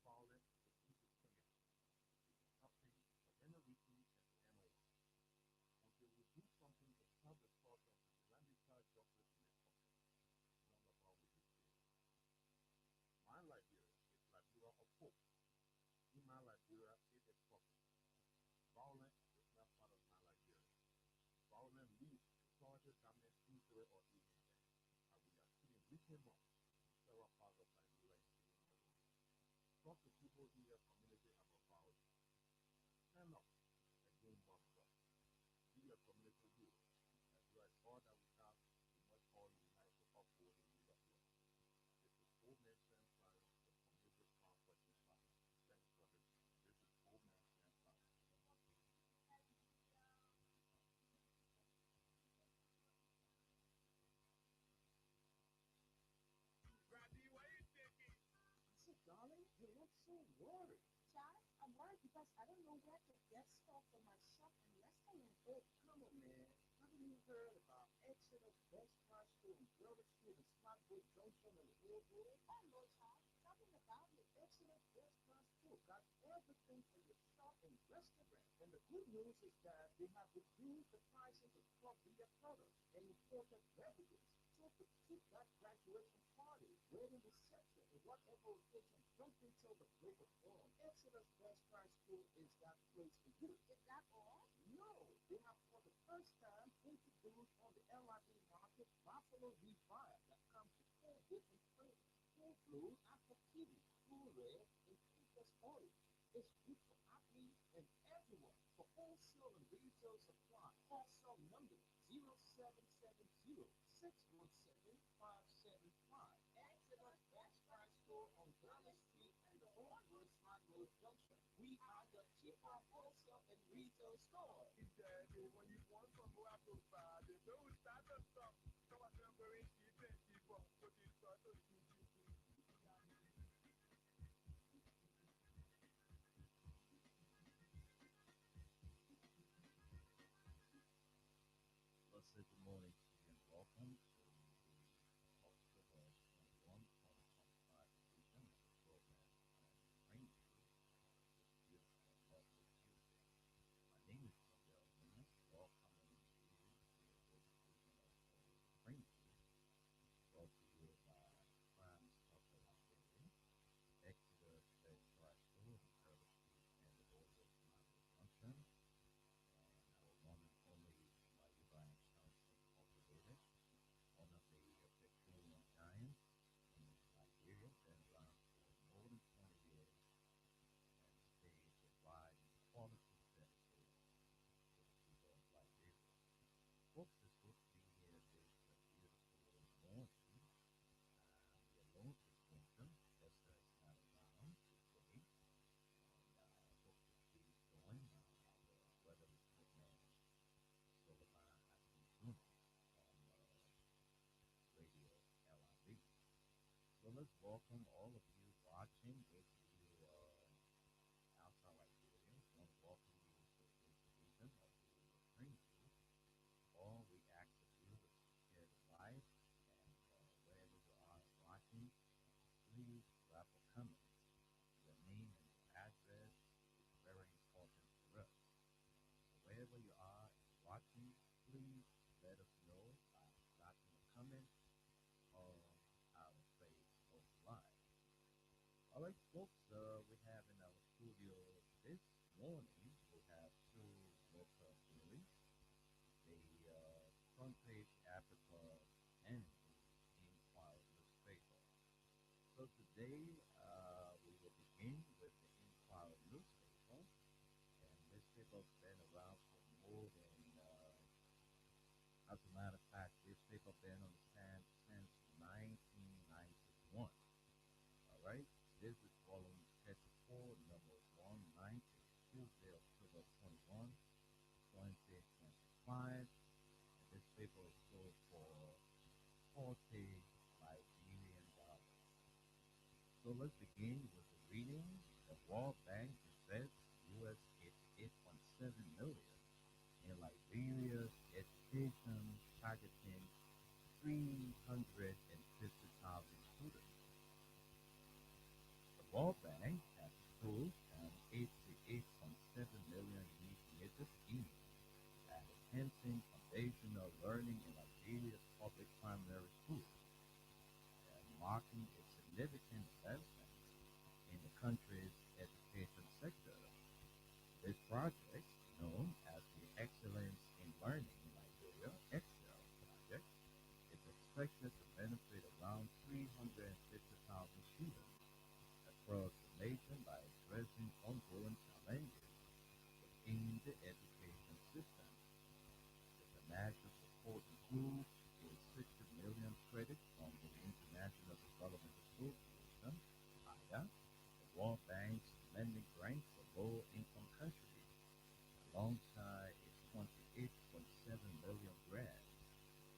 violent indiscriminate is stopping for any reason and to end war. Until we do something to stop the flood of tyrannical justice in this country, none of our will be saved. My Liberia is Liberia of hope. In my Liberia, it is possible. Violence is not part of my Liberia. Violence leads to further damage, injury, or even death. And we are killing wicked monks in several parts of Liberia, including Monrovia. Talk to people in your community about violence. Stand up against mob justice. Be a community hero. Liberia is all that we have. We must all unite to uphold the rule of law. This is Old Man Plan, the community conference platform. Thanks for listening. This is Old Man Plan. I said, darling, you look so worried. Charles, I'm worried because I don't know where to get stuff for my shop and restaurant. Oh, come on, man. Haven't you heard about Exodus Best Price Store on Grove Street and Flatbush Junction and the Hillwood? Oh no, Charles, tell me about it. Exodus Best Price Store got everything for your shop and restaurant. And the good news is that they have reduced the prices of club beer products and imported beverages. So to keep that graduation party, wedding reception, and whatever occasion, don't until the break of dawn. Exodus Best Price Store is that place for you. Is that all? No, they have for the first time introduced on the LIB market Buffalo Refire that comes with four different flavors. Full Blue, Aqua Kiwi, Cool Red, and Pinkus Orange. It's good for athletes and everyone. For wholesale and retail supply, call cell number 0770-617-575. Exodus Best Price Store on Garland Street and the Oldwood Slide Road Junction. We are the cheaper wholesale and retail store. Let's say good morning to you and welcome to the October 21, 2025 edition of the program Bring You this beautiful and lovely Tuesday. My name is Miguel Nunes, welcoming you to this edition of Bring You, brought to you by Prime Stocker Liberia, Exeter Best Price Store in Curtis Street and the Oldwood Marble Junction, and our one and only Librarian Council Incorporated, one of the petroleum giants in Liberia, been around for more than 20 years and stay providing quality services to the people of Liberia. Folks, it's good to be here this beautiful morning. The alone presentation, Esther is not around today, and hope that she's going. Our weather report man, Sullivan, has been tuning on Radio LIV. So let's welcome all of you watching, those of you outside Liberia. Want to welcome you to this edition of the Bring You. All we ask of you is to share the live, and wherever you are watching, please drop a comment. Your name and your address is very important for us. So wherever you are and watching, please let us know by dropping a comment on our Facebook Live. All right, folks, we have in our studio this morning, we have two local series, the Front Page Africa and the Inquirer newspaper. So today we will begin with the Inquirer newspaper, and this paper's been around for more than, as a matter of fact, this paper been on the stand since 1991. All right, this is volume 34, number 190, Tuesday, October 21, 2025. And this paper is sold for 40 Liberian dollars. So let's begin with the reading. The World Bank invests US 88.7 million in Liberia's education, targeting 350,000 students. The World Bank enhancing foundational learning in Liberia's public primary schools, marking a significant advancement in the country's education sector. This project, known as the Excellence in Learning in Liberia (EXCEL) project, is expected to benefit around 350,000 students across the nation by addressing ongoing challenges within the education system. The financial support includes a 60 million credit from the International Development Association (IDA), the World Bank's lending grant for low-income countries, alongside a 28.7 million grant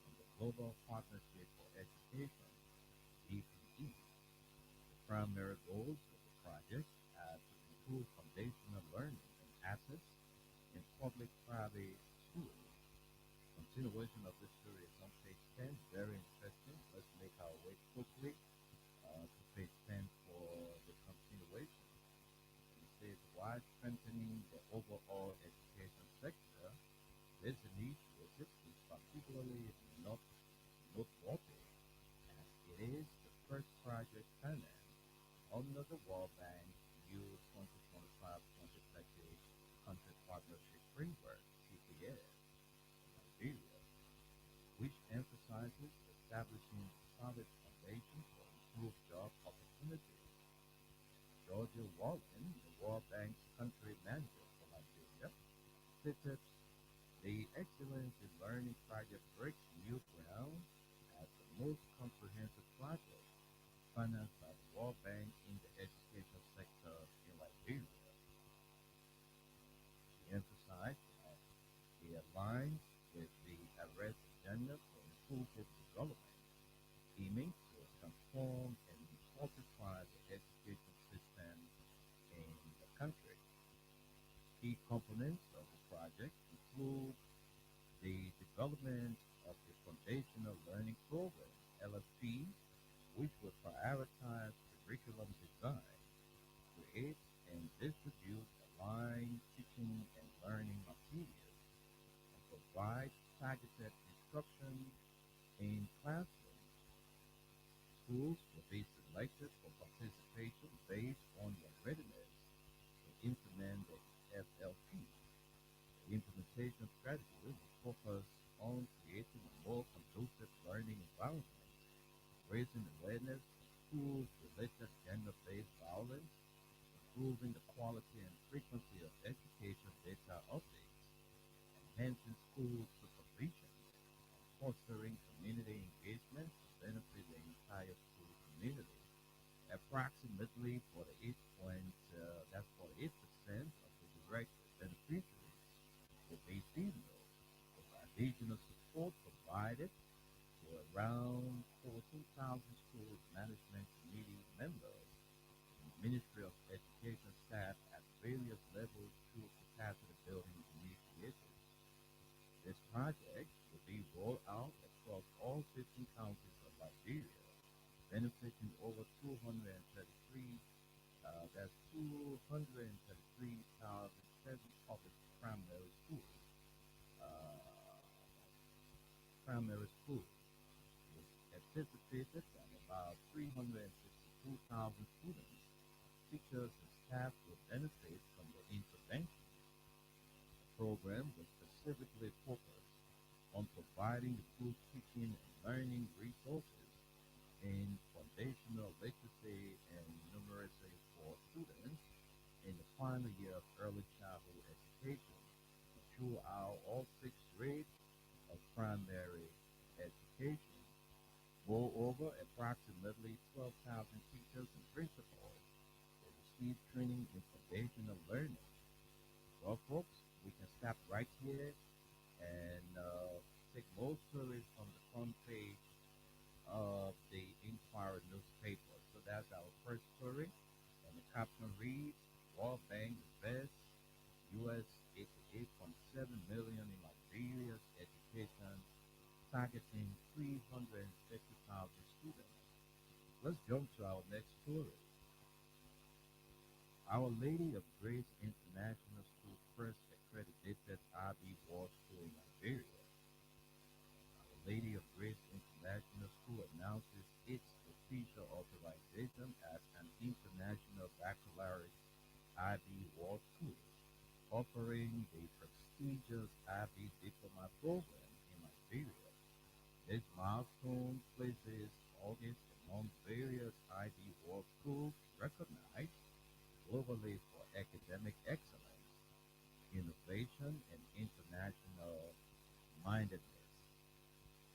from the Global Partnership for Education (GPE). The primary goals of the project are to improve foundational learning and access in public-private schools. Continuation of this story is on page 10. Very interesting. Let's make our way quickly to page 10 for the continuation. And it says, while strengthening the overall education sector, this initiative is particularly noteworthy as it is the first project financed under the World Bank EU 2025-2030 Country Partnership Framework (CPS) in Nigeria, which emphasizes establishing a solid foundation for improved job opportunities. Georgia Wallen, the World Bank's country manager for Nigeria, stated the Excellence in Learning project breaks new ground as the most comprehensive project financed by the World Bank in the education sector in Liberia. He emphasized that it aligns with the arrest agenda for inclusive development, aiming to transform and fortify the education system in the country. Key components of the project include the development of the Foundational Learning Program (LFP), which will prioritize curriculum design, create and distribute aligned teaching and learning materials, and provide targeted instruction in classrooms. Schools will be selected for participation based on their readiness to implement the FLP. The implementation strategy will focus on creating a more conducive learning environment, raising awareness of schools-related gender-based violence, improving the quality and frequency of education data updates, enhancing school supervision, and fostering community engagement to benefit the entire school community. Approximately 48% of the direct beneficiaries will be female, with additional support provided to around 14,000 school management committee members and Ministry of Education staff at various levels through capacity building initiatives. This project will be rolled out across all 15 counties of Liberia, benefiting over 233,007 public uh, primary schools. It is anticipated that about 362,000 students, teachers, and staff will benefit from the intervention. The program will specifically focus on providing the full teaching and learning resources in foundational literacy and numeracy for students in the final year of early childhood education and throughout all six grades of primary education. Moreover, approximately 12,000 teachers and principals will receive training in foundational learning. Well, folks, we can stop right here and take more stories from the front page of the Inquirer newspaper. So that's our first story, and the caption reads: World Bank invests US 88.7 million in Liberia's education, targeting 350,000 students. Let's jump to our next story. Our Lady of Grace International School first accredited IB World School in Liberia. offering the prestigious IB Diploma program in Liberia. This milestone places August among various IB World Schools recognized globally for academic excellence, innovation, and international mindedness.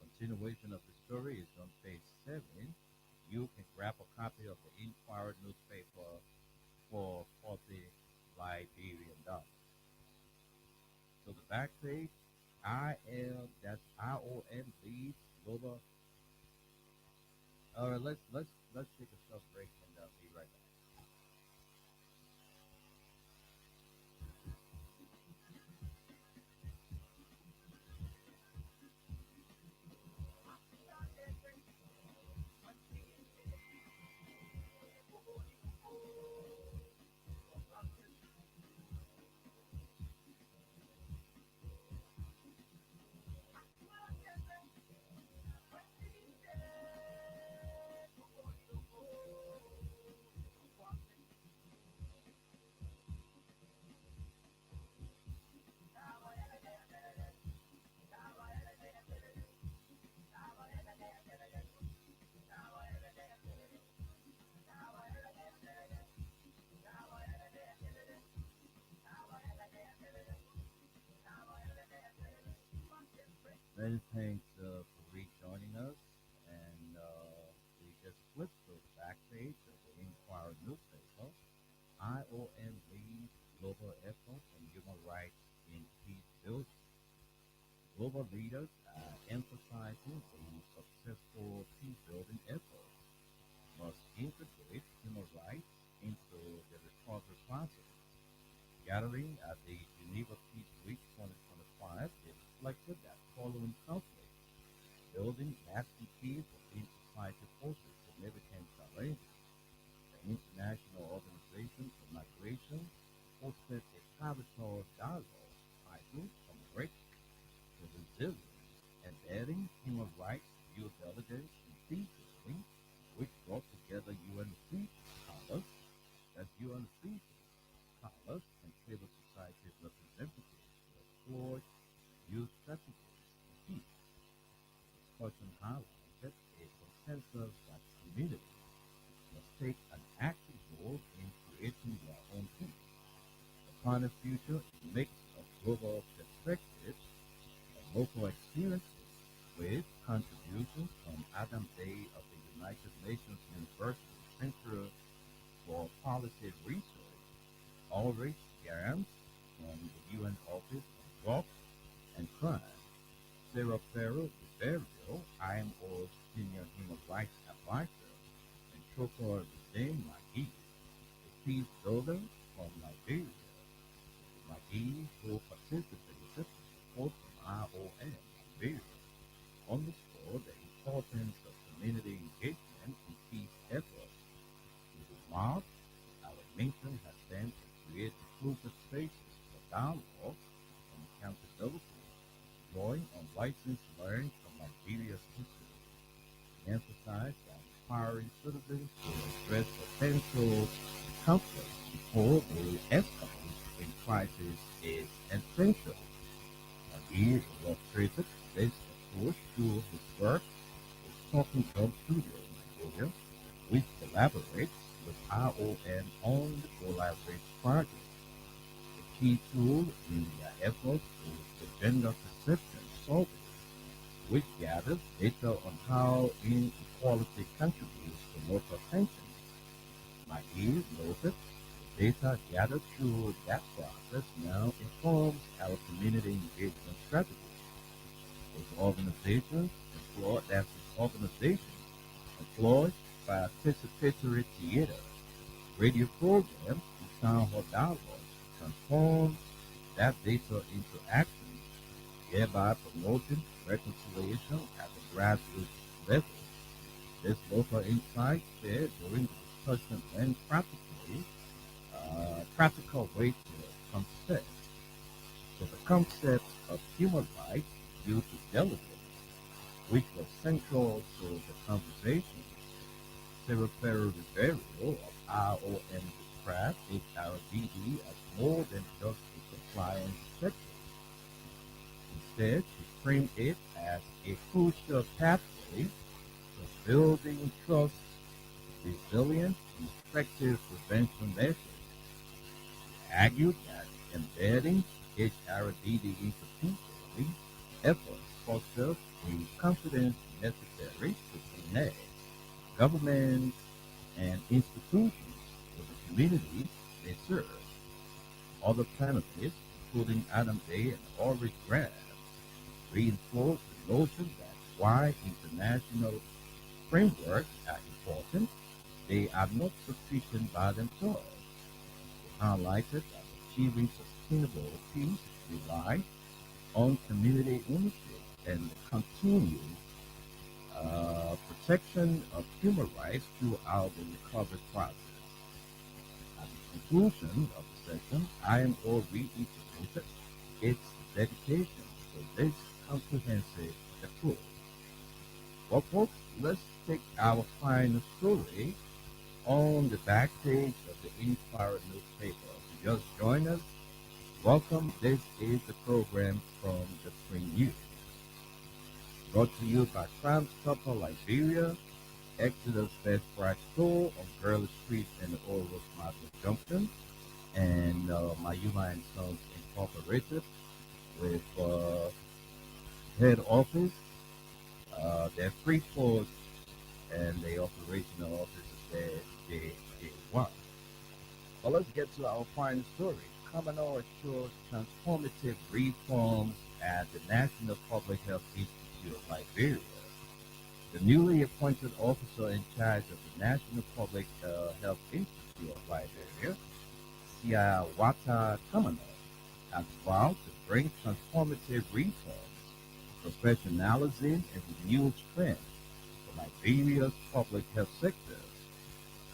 Continuation of the story is on page 7. You can grab a copy of the Inquirer newspaper for 40 Liberian dollars. So the back page, that's IOM leads global. All right, let's take a short break and be right back. Many thanks for rejoining us, and we just flipped to the back page of the Inquirer newspaper. IOM leads global efforts on human rights in peace building. Global leaders are emphasizing the successful peace building efforts must integrate human rights into the recovery process. Gathering at the Geneva Peace Week 2025, they reflected that following conflict, building lasting peace within society poses significant challenges. The International Organization for Migration hosted a pivotal dialogue titled From Break to Resilience, embedding human rights due diligence in peace building, which brought together UN officials, scholars, that's UN officials, scholars, and civil society representatives to explore youth strategies for peace. Discussion highlighted a consensus that communities must take an active role in creating their own peace. The final future is a mix of global perspectives and local experiences with contributions from Adam Day of the United Nations University Center for Policy Research, Ulrich Gerams from the UN Office on Drugs and Crime, Sarah Ferro Ribeiro, IMO's Senior Human Rights Advisor, and Choko Hussein Magee, a peace builder from Liberia. Magee, who participated in support from IOM Liberia, underscored the importance of community engagement in peace efforts. He remarked, our mission has been to create inclusive spaces for dialogue and accountability, drawing on lessons learned from Liberia's history. He emphasized that empowering citizens to address potential conflicts before they escalate in crisis is essential. He illustrated this approach through his work with Talking Dog Studio Nigeria, which collaborates with IOM on the Collaborate project. The key tool in their efforts is the Gender Perception Survey, which gathers data on how inequality contributes to local tensions. McGee noted the data gathered through that process now informs our community engagement strategies. Those organizations organizations employ participatory theater, radio programs, and town hall dialogues to transform that data into action, thereby promoting reconciliation at the grassroots level. This local insight shared during the discussion lend practical way to concept. So the concept of human rights due to diligence, which was central to the conversation. Sarah Ferrer Ribeiro of IOM described HRBD as more than just a compliance checklist. Instead, she framed it as a crucial pathway for building trust, resilience, and effective prevention measures. She argued that embedding HRDD institutionally efforts fosters the confidence necessary to connect governments and institutions with the communities they serve. Other panelists, including Adam Day and Ulrich Graham, reinforced the notion that while international frameworks are important, they are not sufficient by themselves. They highlighted that achieving sustainable peace relies on community ownership and the continued protection of human rights throughout the recovery process. At the conclusion of the session, IMO reiterated its dedication to this comprehensive approach. Well, folks, let's take our final story on the back page of the Inquirer newspaper. If you just joined us, welcome. This is the program from the Spring News, brought to you by Crime Stopper Liberia, Exodus Best Price Store on Gurley Street in the Old Road Market Junction, and Mayuma and Sons Incorporated with head office, their Freeport, and the operational office is there, J1. Well, let's get to our final story. Commodore assures transformative reforms at the National Public Health Institute of Liberia. The newly appointed officer in charge of the National Public Health Institute of Liberia, Siawata Kamano, has vowed to bring transformative reforms, professionalism, and renewed strength to Liberia's public health sector.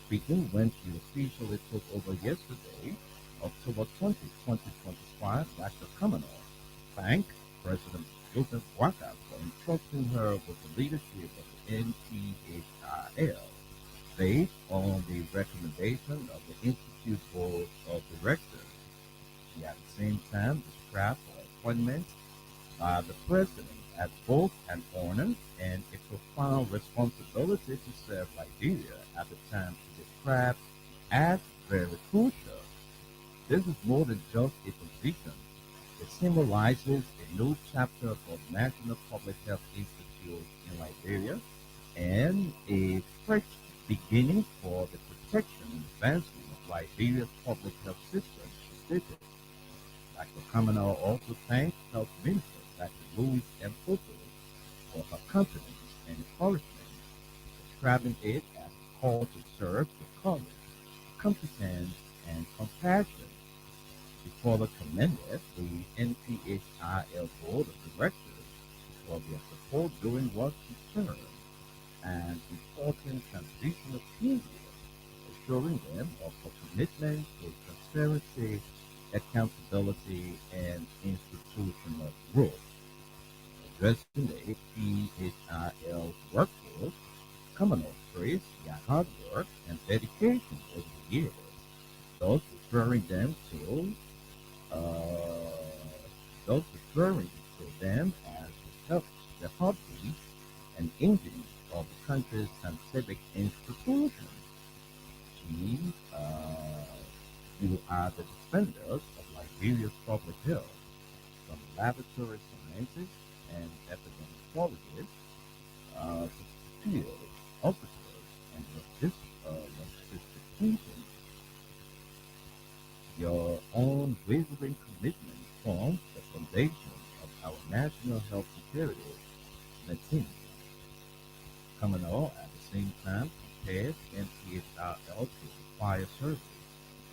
Speaking when she officially took over yesterday, October 20, 2025, Dr. Kamano thanked President Joseph Waka for entrusting her with the leadership of the NPHRL based on the recommendation of the Institute Board of Directors. She at the same time described her appointment by the President as both an honor and a profound responsibility to serve Liberia at the time she described as very crucial. This is more than just a position. It symbolizes a new chapter for the National Public Health Institute in Liberia and a fresh beginning for the protection and advancement of Liberia's public health system, she stated. Dr. Kamano also thanked Health Minister Dr. Louis M. Poto for her confidence and encouragement, describing it as a call to serve with courage, competence, and compassion. She further commended the NPHRL Board of Directors for their support during what she termed an important transitional period, assuring them of her commitment to transparency, accountability, and institutional growth. Addressing the APHRL's workforce, Kamano praised their hard work and dedication over the years, thus referring them to uh, thus referring to them as the heartbeat and engine of the country's scientific institutions. She, you are the defenders of Liberia's public health, from laboratory sciences and epidemiologists to field officers and logisticians. Your unwavering commitment forms the foundation of our national health security maintained. Kamano at the same time compared NPHRL to the fire service,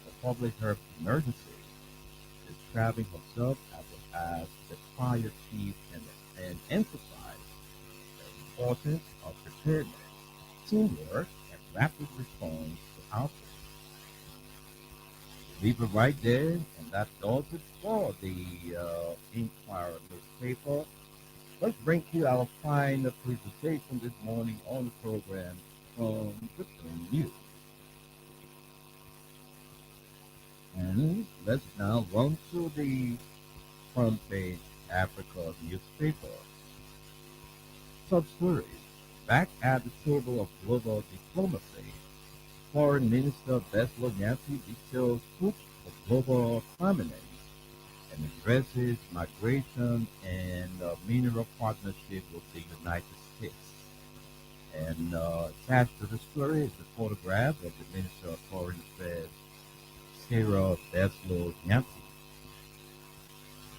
the public health emergency, describing herself as the fire chief and emphasized the importance of preparedness, teamwork, and rapid response to outbreaks. Leave it right there, and that does it for the Inquirer newspaper. Let's bring you our final presentation this morning on the program from the Spring News. And let's now run to the front page Africa newspaper. Top stories. Back at the table of global diplomacy, Foreign Minister Beslo Nyasi details push for global prominence and addresses migration and mineral partnership with the United States. And attached to the story is the photograph of the Minister of Foreign Affairs, Sarah Beslo Nyasi.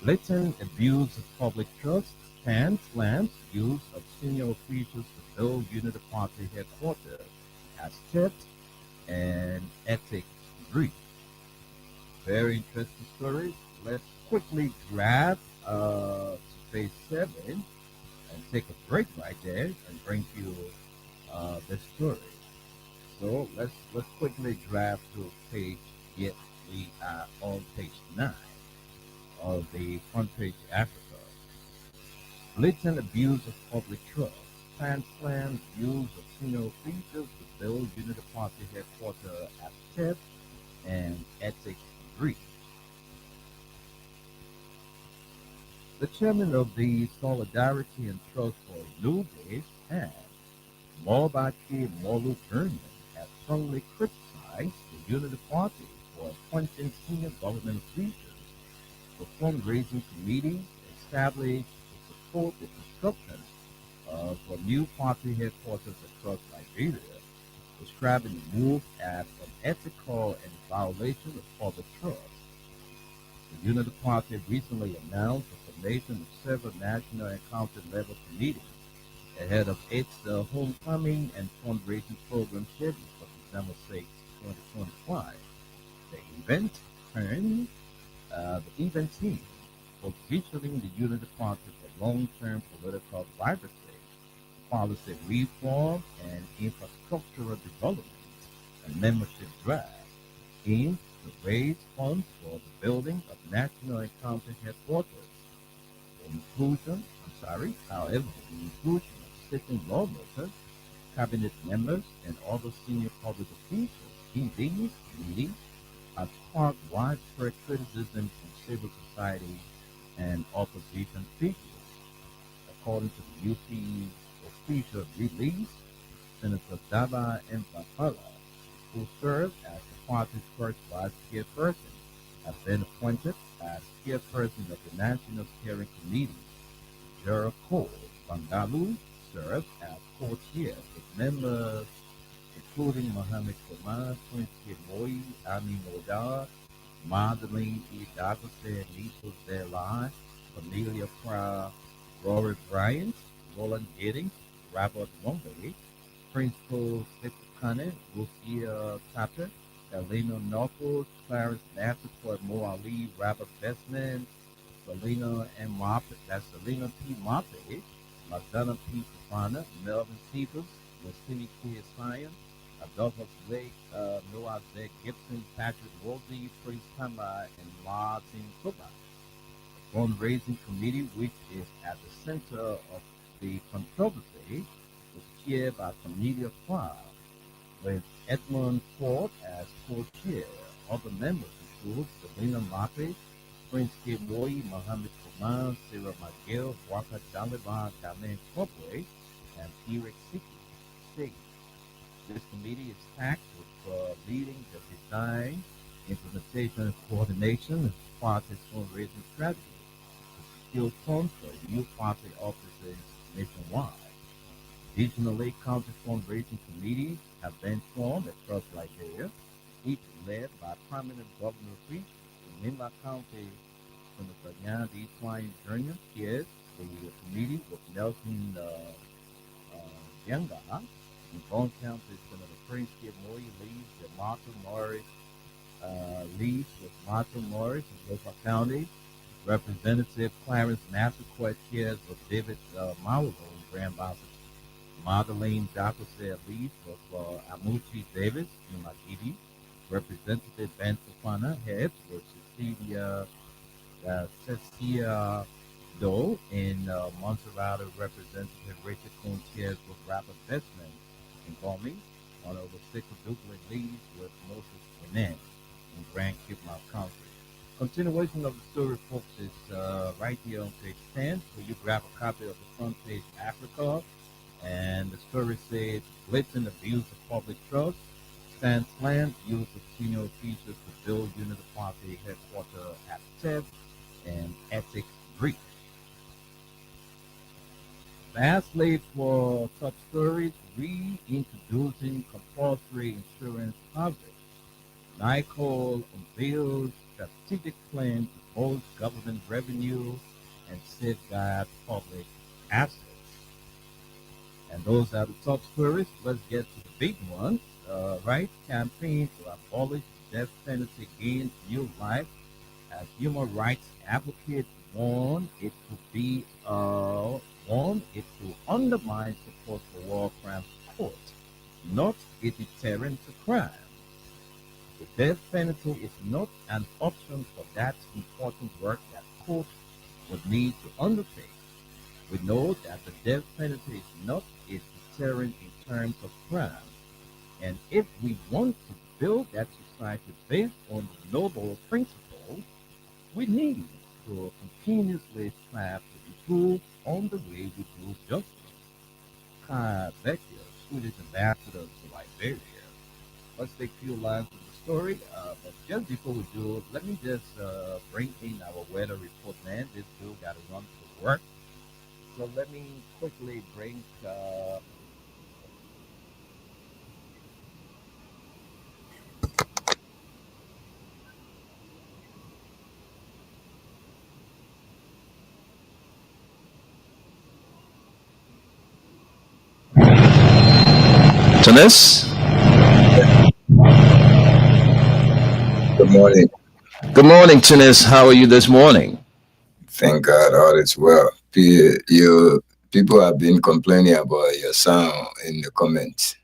Blatant abuse of public trust and slams use of senior officials to build Unity Party headquarters as tips and ethics brief. Very interesting story. Let's quickly grab to page 7 and take a break right there and bring you the story. So let's quickly grab to page. Yet we are on page 9 of the front page Africa. Blatant abuse of public trust. Plan use of senior officials to build Unity Party headquarters at TEP and ethics brief. The chairman of the Solidarity and Trust for a New Day, and Mobaki Molu German, has strongly criticized the Unity Party for appointing senior government officials to fundraising committees established to support the construction for new party headquarters across Liberia, describing the move as unethical and a violation of public trust. The Unity Party recently announced the formation of several national and county-level committees ahead of its homecoming and fundraising program scheduled for December 6, 2025. The event turned the event team for positioning the Unity Party for long-term political vibrancy, policy reform, and infrastructural development, and membership drive aimed to raise funds for the building of national and county headquarters. However, the inclusion of sitting lawmakers, cabinet members, and other senior public officials in these meetings has sparked widespread criticism from civil society and opposition figures. According to the UP's official release, Senator Daba Mpapala, who served as the party's first vice chairperson, has been appointed as chairperson of the National Steering Committee. Gerald Cole Bangalu serves as co-chair with members including Mohammed Kumar, Prince Kid Moi, Ami Modar, Madeline E. Dagose, Nico Zelai, Cornelia Pra, Rory Bryant, Roland Giddings, Robert Wombay, Principal Sipakane, Lucia Tapper, Elena Norfolk, Clarence Nassau, Mo Ali, Robert Bestman, Selena M. Moffett, that's Selena P. Moffett, Madonna P. Fafana, Melvin Stevens, Wassini K. Science, Adolphus Blake, Noah Z. Gibson, Patrick Woolsey, Prince Tamba, and Martin Kuba. The fundraising committee, which is at the center of the controversy, was chaired by Cornelia Clark, with Edmund Ford as co-chair. Other members include Selena Moffett, Prince Kid Boy, Mohammed Kumar, Sarah McGill, Waka Daliban, Dame Corporate, and Eric Sigi. This committee is tasked with leading the design, implementation, and coordination of the party's fundraising strategy to secure funds for new party offices nationwide. Additionally, county fundraising committees have been formed across Liberia, each led by prominent government officials. In Nimba County, Senator Yan D. Twine Jr. chairs the committee with Nelson Yenga. In Bone County, Senator Prince Kid Moy leads the Martin Morris leads with Martin Morris in Lopa County. Representative Clarence Massaquoi chairs with David Mauro in Grand Bassa. Madeleine Jacose leads with Amuchi Davis in Magidi. Representative Ben Fofana heads with Cecilia Dole in Montserrat. Representative Richard Coon chairs with Robert Bestman in Gomi. Honorable Sickle Dugley leads with Moses Benin. in Grand Cape Mount Country. Continuation of the story, folks, is right here on page 10. So you grab a copy of the front page, Africa, and the story says, Blitzen abuse of public trust, stands land use of senior officials to build Unity Party headquarters at TED, and ethics breach. Lastly, for such stories, reintroducing compulsory insurance coverage. NICOL unveils strategic plan to boost government revenue and safeguard public assets. And those are the top stories. Let's get to the big ones. Right? Campaign to abolish the death penalty gains new life as human rights advocates warn it to undermine support for war crimes court, not a deterrent to crime. The death penalty is not an option for that important work that courts would need to undertake. We know that the death penalty is not a deterrent in terms of crime, and if we want to build that society based on the noble principles, we need to continuously strive to improve on the way we do justice. Kyle Becker, Swedish ambassador to Liberia. Let's take a few lines of the story. But just before we do, let me just bring in our weather report man. This dude got to run to work. So let me quickly bring Tunis. Good morning. Good morning, Tunis. How are you this morning? Thank God all is well. You people have been complaining about your sound in the comments.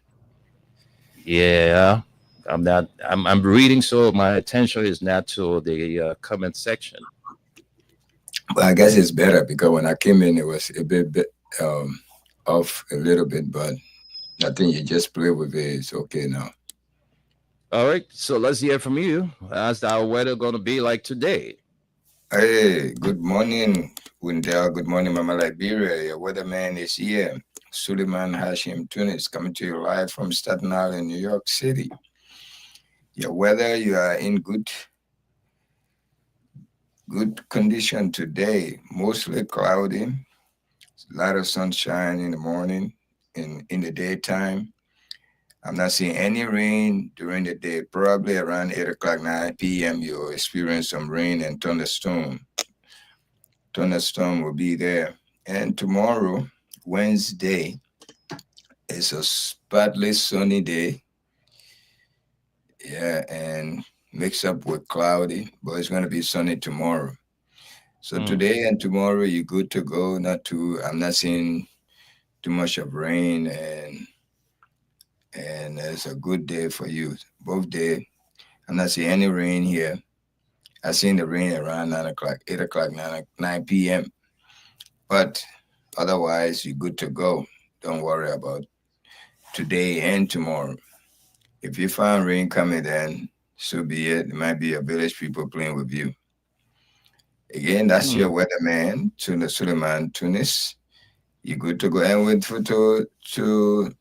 Yeah, I'm not. I'm reading, so my attention is not to the comment section. But I guess it's better because when I came in, it was a bit um, off a little bit. But I think you just play with it. It's okay now. All right, so let's hear from you. How's our weather going to be like today? Hey, good morning, Windell. Good morning, Mama Liberia. Your weatherman is here. Suleiman Hashim Tunis coming to you live from Staten Island, New York City. Your weather, you are in good condition today. Mostly cloudy, a lot of sunshine in the morning and in the daytime. I'm not seeing any rain during the day. Probably around 8 o'clock, 9 p.m., you'll experience some rain and thunderstorm. Thunderstorm will be there. And tomorrow, Wednesday, is a partly sunny day. Yeah, and mix up with cloudy, but it's going to be sunny tomorrow. So Mm. today and tomorrow, you're good to go. I'm not seeing too much of rain, and it's a good day for you. Both day, I'm not seeing any rain here. I seen the rain around 9 o'clock, 8 o'clock, 9 p.m. But otherwise, you're good to go. Don't worry about today and tomorrow. If you find rain coming, then so be it. It might be your village people playing with you. Again, that's your Mm. weatherman, Tuna Suleiman Tunis. You're good to go. And with for to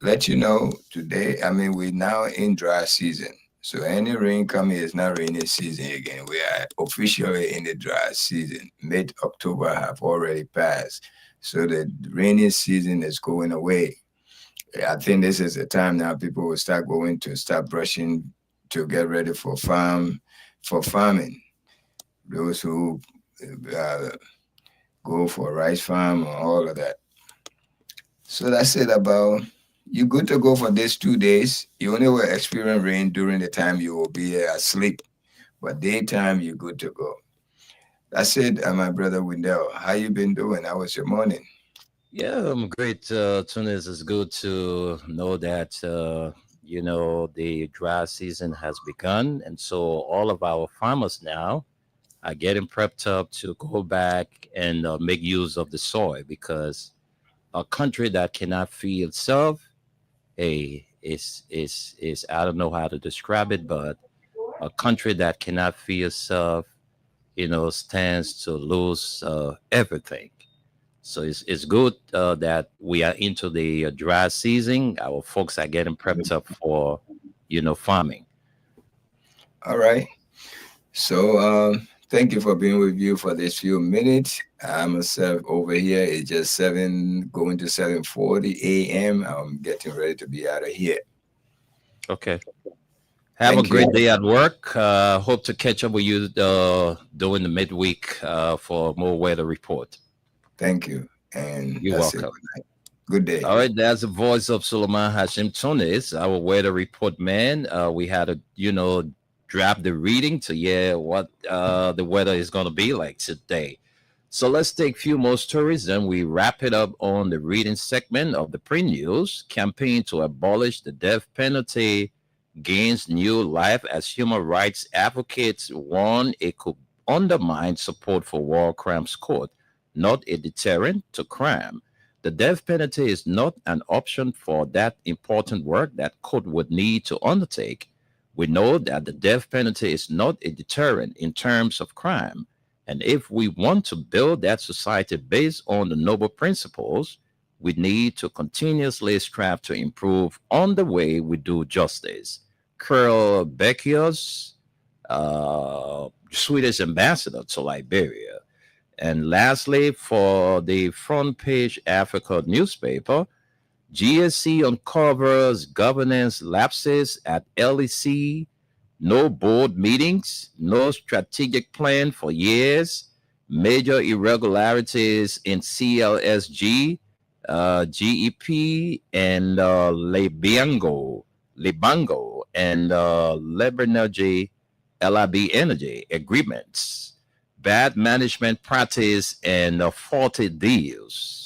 let you know today, I mean we're now in dry season. So any rain coming is not rainy season again. We are officially in the dry season. Mid October have already passed. So the rainy season is going away. I think this is the time now people will start brushing to get ready for farming. Those who uh, go for rice farm or all of that. So that's it about you good to go for these 2 days. You only will experience rain during the time you will be asleep, but daytime you good to go. That's it, my brother Wendell. How you been doing? How was your morning? Yeah, I'm great. Tunis, is good to know that the dry season has begun, and so all of our farmers now are getting prepped up to go back and make use of the soil because a country that cannot feed itself, hey, is I don't know how to describe it, but A country that cannot feed itself, stands to lose everything. So it's good that we are into the dry season. Our folks are getting prepped up for, farming. All right. So thank you for being with you for this few minutes. I myself over here is just 7 going to 7:40 a.m. I'm getting ready to be out of here. Okay. Have a Thank you. great day at work. Hope to catch up with you during the midweek for more weather report. Thank you. And You're that's it. welcome. Good day. All right, that's the voice of Suleiman Hashim Tunis, our weather report man. We had to, drop the reading to hear what the weather is going to be like today. So let's take a few more stories, then we wrap it up on the reading segment of the pre-news. Campaign to abolish the death penalty gains new life as human rights advocates warn it could undermine support for war crimes court, not a deterrent to crime. The death penalty is not an option for that important work that court would need to undertake. We know that the death penalty is not a deterrent in terms of crime. And if we want to build that society based on the noble principles, we need to continuously strive to improve on the way we do justice. Carl Beckius, Swedish ambassador to Liberia. And lastly, for the front page Africa newspaper, GSC uncovers governance lapses at LEC, no board meetings, no strategic plan for years, major irregularities in CLSG, GEP, and Libango, and Lebernergy, LIB Energy agreements, bad management practice, and faulty deals.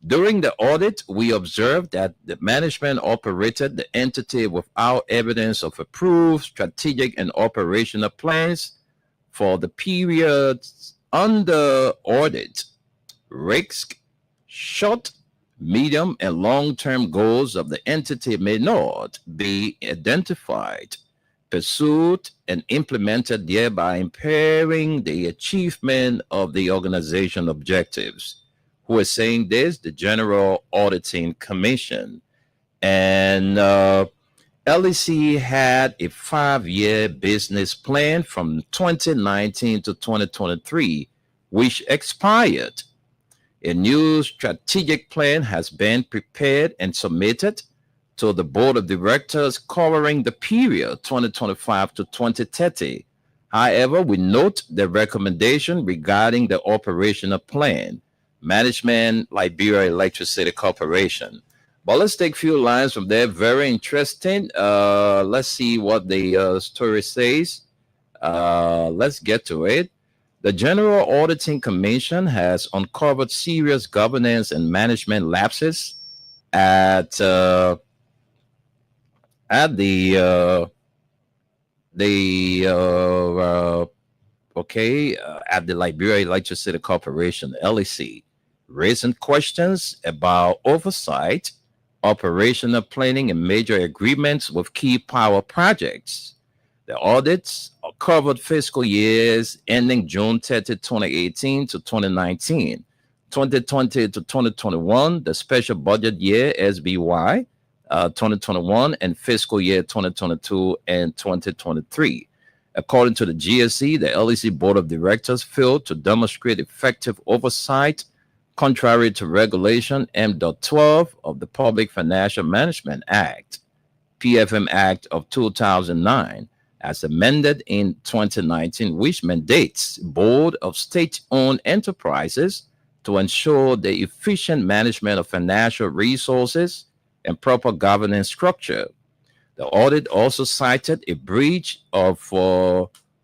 During the audit, we observed that the management operated the entity without evidence of approved strategic and operational plans for the periods under audit. Risk, short, medium, and long-term goals of the entity may not be identified, pursued, and implemented, thereby impairing the achievement of the organization objectives. Who is saying this? The General Auditing Commission. And LEC had a 5-year business plan from 2019 to 2023, which expired. A new strategic plan has been prepared and submitted to the Board of Directors covering the period 2025 to 2030. However, we note the recommendation regarding the operational plan. Management, Liberia Electricity Corporation. But let's take a few lines from there. Very interesting. Let's see what the story says. Let's get to it. The General Auditing Commission has uncovered serious governance and management lapses at the Liberia Electricity Corporation, LEC, raising questions about oversight, operational planning, and major agreements with key power projects. The audits covered fiscal years ending June 30, 2018 to 2019, 2020 to 2021, the special budget year, SBY, 2021, and fiscal year 2022 and 2023. According to the GSC, the LEC Board of Directors failed to demonstrate effective oversight, contrary to Regulation M.12 of the Public Financial Management Act, PFM Act of 2009, as amended in 2019, which mandates Board of State-owned enterprises to ensure the efficient management of financial resources and proper governance structure. The audit also cited a breach of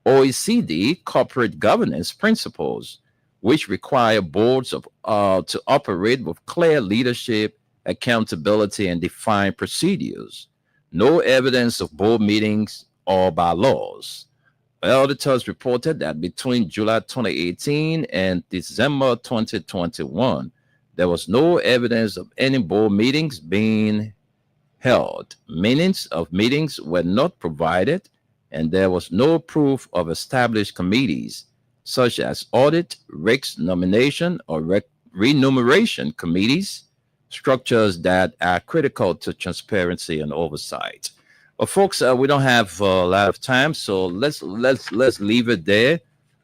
OECD corporate governance principles, which require boards to operate with clear leadership, accountability, and defined procedures. No evidence of board meetings or bylaws. Auditors reported that between July 2018 and December 2021, there was no evidence of any board meetings being held. Minutes of meetings were not provided, and there was no proof of established committees such as audit, risk nomination, or remuneration committees, structures that are critical to transparency and oversight. But folks, we don't have a lot of time, so let's leave it there.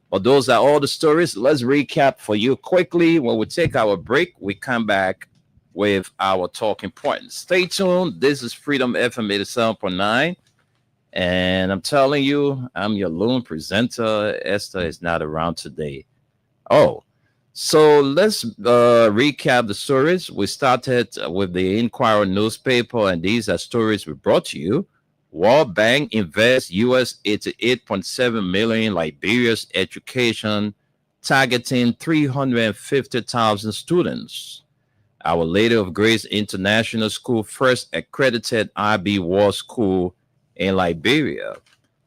But those are all the stories. Let's recap for you quickly. When we take our break, we come back with our talking points. Stay tuned. This is Freedom FM 87.9. And I'm telling you, I'm your lone presenter. Esther is not around today. Oh, so let's recap the stories. We started with the Inquirer newspaper, and these are stories we brought to you. World Bank invests US 88.7 million Liberia's education, targeting 350,000 students. Our Lady of Grace International School, first accredited IB War School in Liberia.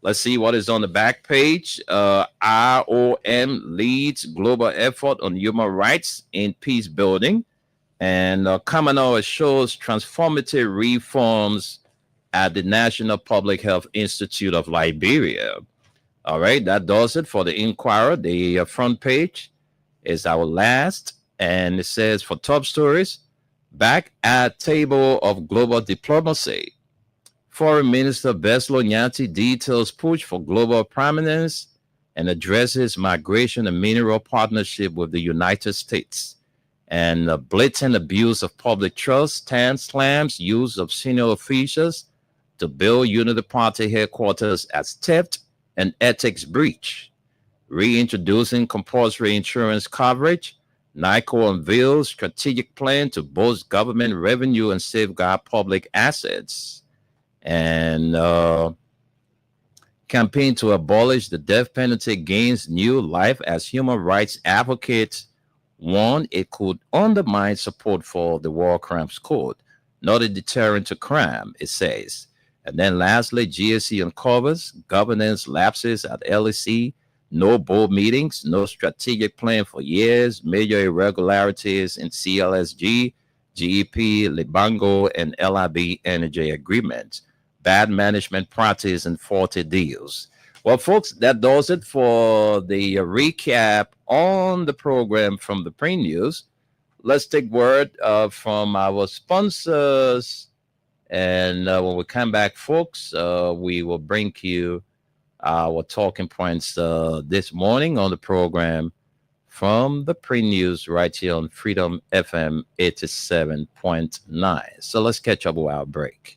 Let's see what is on the back page. ROM leads global effort on human rights in peace building. And Kamano shows transformative reforms at the National Public Health Institute of Liberia. All right, that does it for the Inquirer. The front page is our last, and it says for top stories, back at table of global diplomacy. Foreign Minister Beslo Nyanti details push for global prominence and addresses migration and mineral partnership with the United States. And blatant abuse of public trust, Tan slams use of senior officials to build Unity Party headquarters as theft and ethics breach. Reintroducing compulsory insurance coverage, NICO unveils strategic plan to boost government revenue and safeguard public assets. And campaign to abolish the death penalty gains new life as human rights advocates warn it could undermine support for the War Crimes Code, not a deterrent to crime, it says. And then lastly, GSC uncovers governance lapses at LEC, no board meetings, no strategic plan for years, major irregularities in CLSG, GEP, Libango, and LIB energy agreements, bad management practice, and faulty deals. Well, folks, that does it for the recap on the program from the pre-news. Let's take word from our sponsors. And when we come back, folks, we will bring you our talking points this morning on the program from the pre-news right here on Freedom FM 87.9. So let's catch up with our break.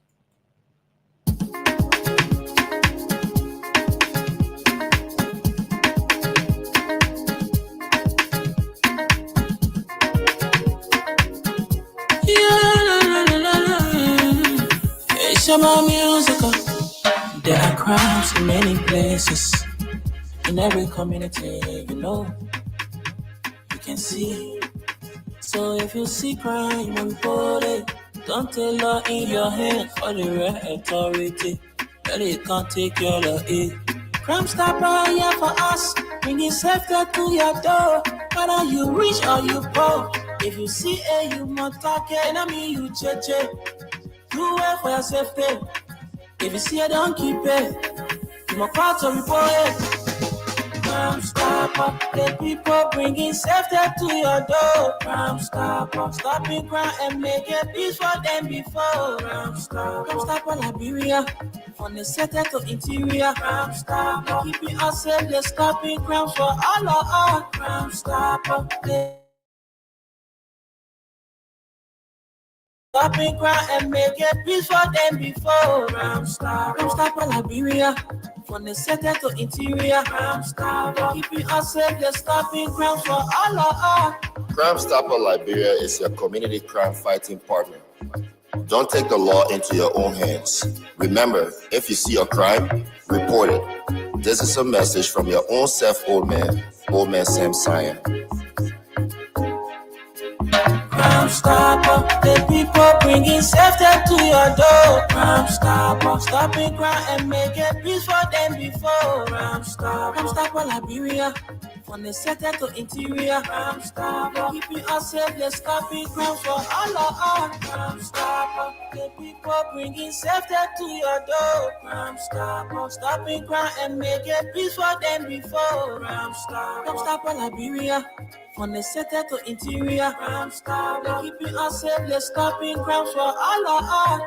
Shabba musical. There are crimes in many places, in every community, you can see. So if you see crime, report it. Don't take law in your hand for the right authority, that it can't take your law in. Crime Stopper here for us, bringing safety to your door, whether you rich or you poor. If you see a human talking, enemy you cheche. Do it for your safety. If you see it, don't keep it. You must call to report it. Crime Stopper, the people bringing safety to your door. Crime Stopper, stopping crime and making peace for them before. Crime Stopper Liberia, from the center to interior. Crime Stopper, keeping us safe, they're stopping crime for all of us. Crime Stopper, stopping crime and making peace for them before. Crime Stopper Liberia, from the center to interior. Crime Stopper, keeping us safe, they're stopping crime for all of us. Crime Stopper Liberia is your community crime fighting partner. Don't take the law into your own hands. Remember, if you see a crime, report it. This is a message from your own self, Old Man Sam Sion. Crime Stopper, the people bringing safety to your door. Crime Stopper, stopping crime and making peace for them before. Crime Stopper Liberia, From the center to interior, Crime Stopper. Keeping us safe, let's copy crime for all of us. Crime Stopper. The people bringing safety to your door. Crime Stopper. Stopping crime and make it peace for them before. Crime Stopper. Crime Stopper Liberia. From the center to interior, Crime Stopper. Keeping us safe, let's stopping crime for all of us.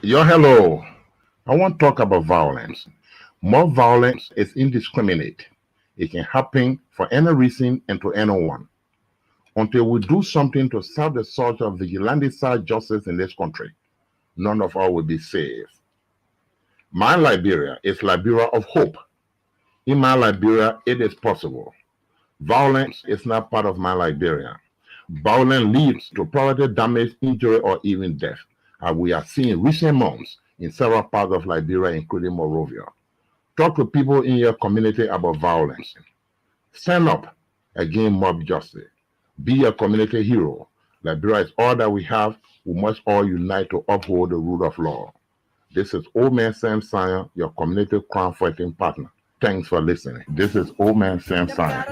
Yo, hello. I want to talk about violence. More violence is indiscriminate. It can happen for any reason and to anyone. Until we do something to stop the surge of vigilante-side justice in this country, none of us will be safe. My Liberia is Liberia of hope. In my Liberia, it is possible. Violence is not part of my Liberia. Violence leads to property damage, injury, or even death, as we are seeing in recent months in several parts of Liberia, including Monrovia. Talk to people in your community about violence. Stand up against mob justice. Be a community hero. Liberia is all that we have. We must all unite to uphold the rule of law. This is Old Man Sam Sion, your community crime fighting partner. Thanks for listening. This is Old Man Sam Sion.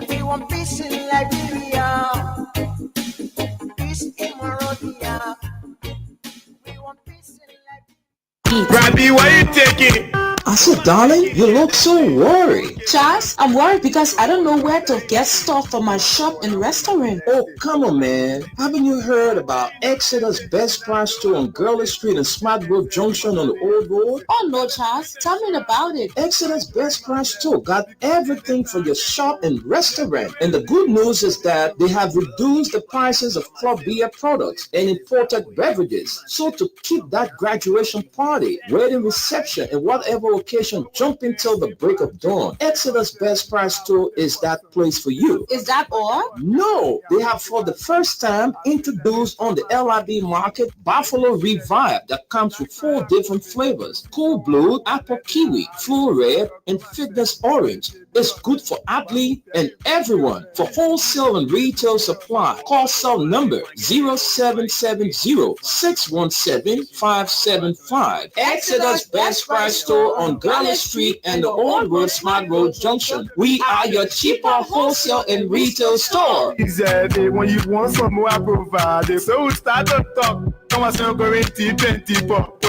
Rabbi, why you taking it? I said, darling, you look so worried. Charles, I'm worried because I don't know where to get stuff for my shop and restaurant. Oh, come on, man. Haven't you heard about Exodus Best Price Store on Gurley Street and Smart Grove Junction on the Old Road? Oh, no, Charles. Tell me about it. Exodus Best Price Store got everything for your shop and restaurant. And the good news is that they have reduced the prices of club beer products and imported beverages. So to keep that graduation party, wedding reception, and whatever occasion jumping till the break of dawn, Exodus Best Price Store is that place for you. Is that all? No, they have for the first time introduced on the LIB market Buffalo Revive that comes with 4 different flavors: Cool Blue, Apple Kiwi, Full Red, and Fitness Orange. It's good for athlete and everyone. For wholesale and retail supply, call cell number 0770-617-575. Exodus Best Price Store on Gurley Street and the Old Road Smart Road Junction. We are your cheaper wholesale and retail store. Exactly. When you want some more, I provide it. So we start to talk. Come on, so go in 20 put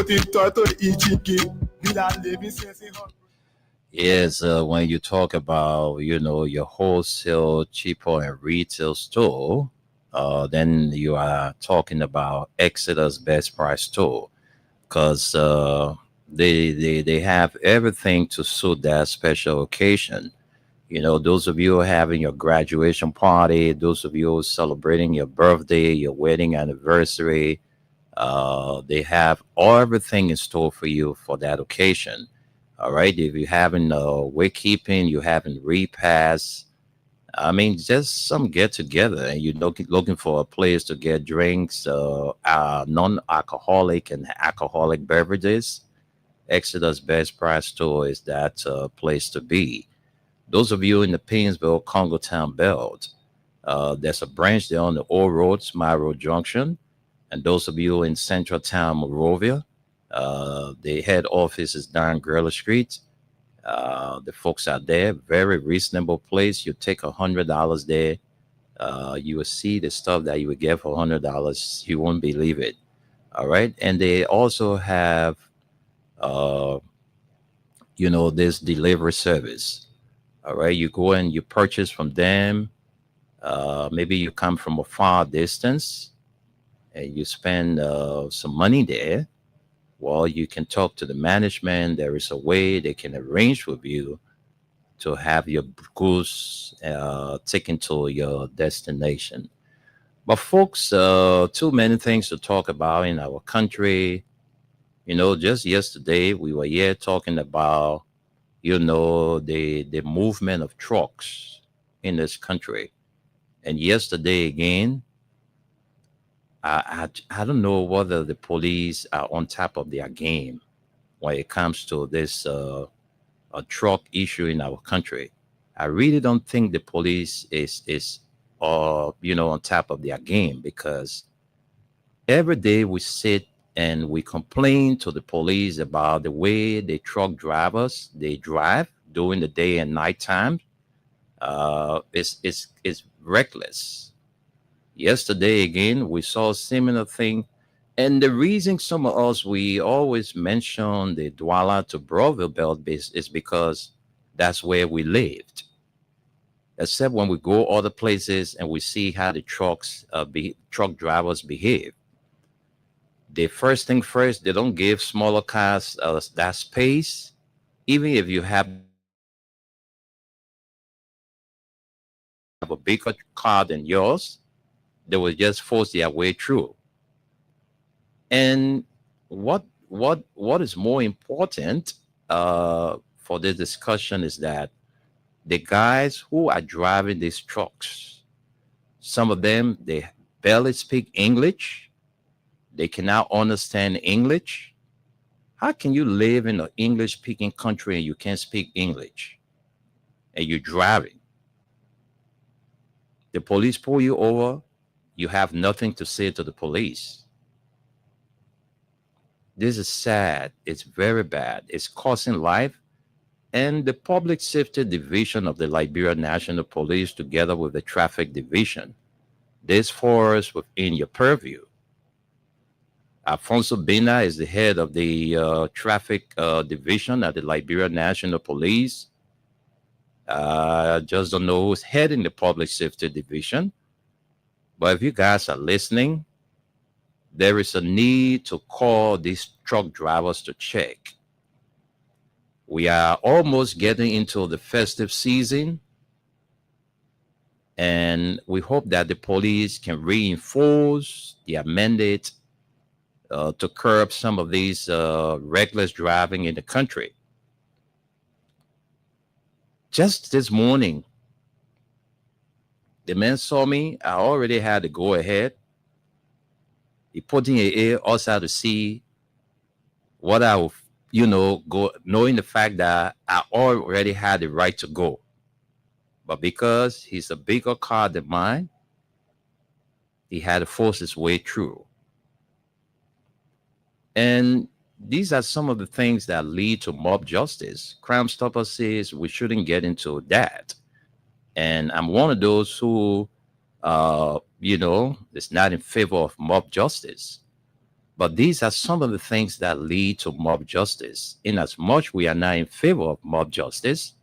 it to each without living since in Yes, when you talk about, your wholesale, cheaper, and retail store, then you are talking about Exodus Best Price Store, because they have everything to suit that special occasion. Those of you having your graduation party, those of you celebrating your birthday, your wedding anniversary, they have everything in store for you for that occasion. All right. If you're having wake keeping, you're having repasts, just some get together, and you're looking for a place to get drinks, non-alcoholic and alcoholic beverages. Exodus Best Price Store is that place to be. Those of you in the Painesville, Congo Town Belt, there's a branch there on the Old Road, Smart Road Junction. And those of you in Central Town, Monrovia, the head office is down Gurley Street. The folks out there, very reasonable place. You take $100 there. You will see the stuff that you would get for $100. You won't believe it. All right. And they also have, this delivery service. All right. You go and you purchase from them. Maybe you come from a far distance and you spend some money there. Well, you can talk to the management. There is a way they can arrange with you to have your goods taken to your destination. But folks, too many things to talk about in our country. Just yesterday we were here talking about, the movement of trucks in this country. And yesterday again, I don't know whether the police are on top of their game when it comes to this truck issue in our country. I really don't think the police is on top of their game, because every day we sit and we complain to the police about the way the truck drivers they drive during the day and night time. It's reckless. Yesterday again, we saw a similar thing. And the reason some of us, we always mention the Douala to Broadville belt is because that's where we lived. Except when we go other places and we see how the truck drivers behave. The first thing first, they don't give smaller cars that space. Even if you have a bigger car than yours, they will just force their way through. And what is more important for this discussion is that the guys who are driving these trucks, some of them, they barely speak English. They cannot understand English. How can you live in an English-speaking country and you can't speak English? And you're driving. The police pull you over, you have nothing to say to the police. This is sad. It's very bad. It's costing life. And the Public Safety Division of the Liberia National Police, together with the Traffic Division, this falls within your purview. Alfonso Bina is the head of the Traffic Division at the Liberia National Police. Just don't know who's heading the Public Safety Division. But if you guys are listening, there is a need to call these truck drivers to check. We are almost getting into the festive season, and we hope that the police can reinforce their mandate to curb some of these reckless driving in the country. Just this morning, the man saw me. I already had to go ahead. He put in the ear outside to see what I would, go, knowing the fact that I already had the right to go. But because he's a bigger car than mine, he had to force his way through. And these are some of the things that lead to mob justice. Crime Stopper says we shouldn't get into that. And I'm one of those who, is not in favor of mob justice. But these are some of the things that lead to mob justice. In as much we are not in favor of mob justice,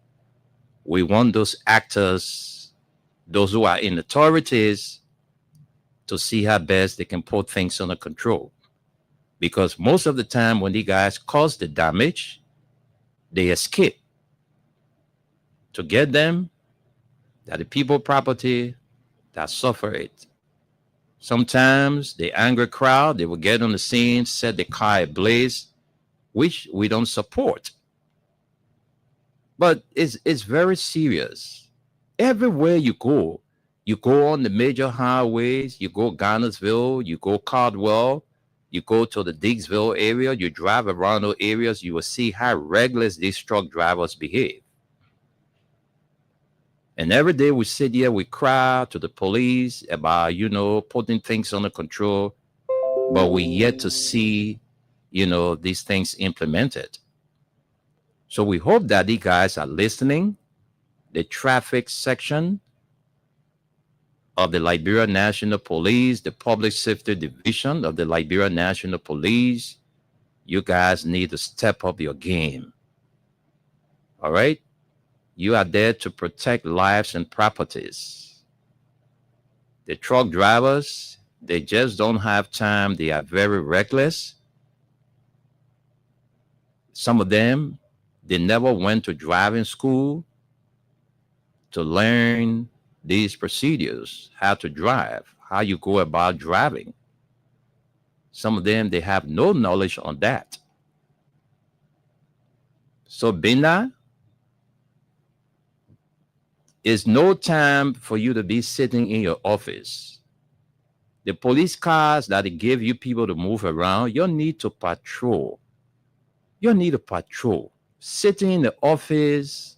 we want those actors, those who are in authorities, to see how best they can put things under control. Because most of the time when the guys cause the damage, they escape. To get them, that the people property that suffer it. Sometimes the angry crowd, they will get on the scene, set the car ablaze, which we don't support. But it's very serious. Everywhere you go on the major highways, you go Garnersville, you go Caldwell, you go to the Diggsville area, you drive around those areas, you will see how reckless these truck drivers behave. And every day we sit here, we cry to the police about, putting things under control, but we yet to see, these things implemented. So we hope that you guys are listening. The traffic section of the Liberia National Police, the Public Safety Division of the Liberia National Police, you guys need to step up your game. All right? You are there to protect lives and properties. The truck drivers, they just don't have time. They are very reckless. Some of them, they never went to driving school to learn these procedures, how to drive, how you go about driving. Some of them, they have no knowledge on that. So, Bina, it's no time for you to be sitting in your office. The police cars that they give you people to move around, you need to patrol. You need to patrol. Sitting in the office,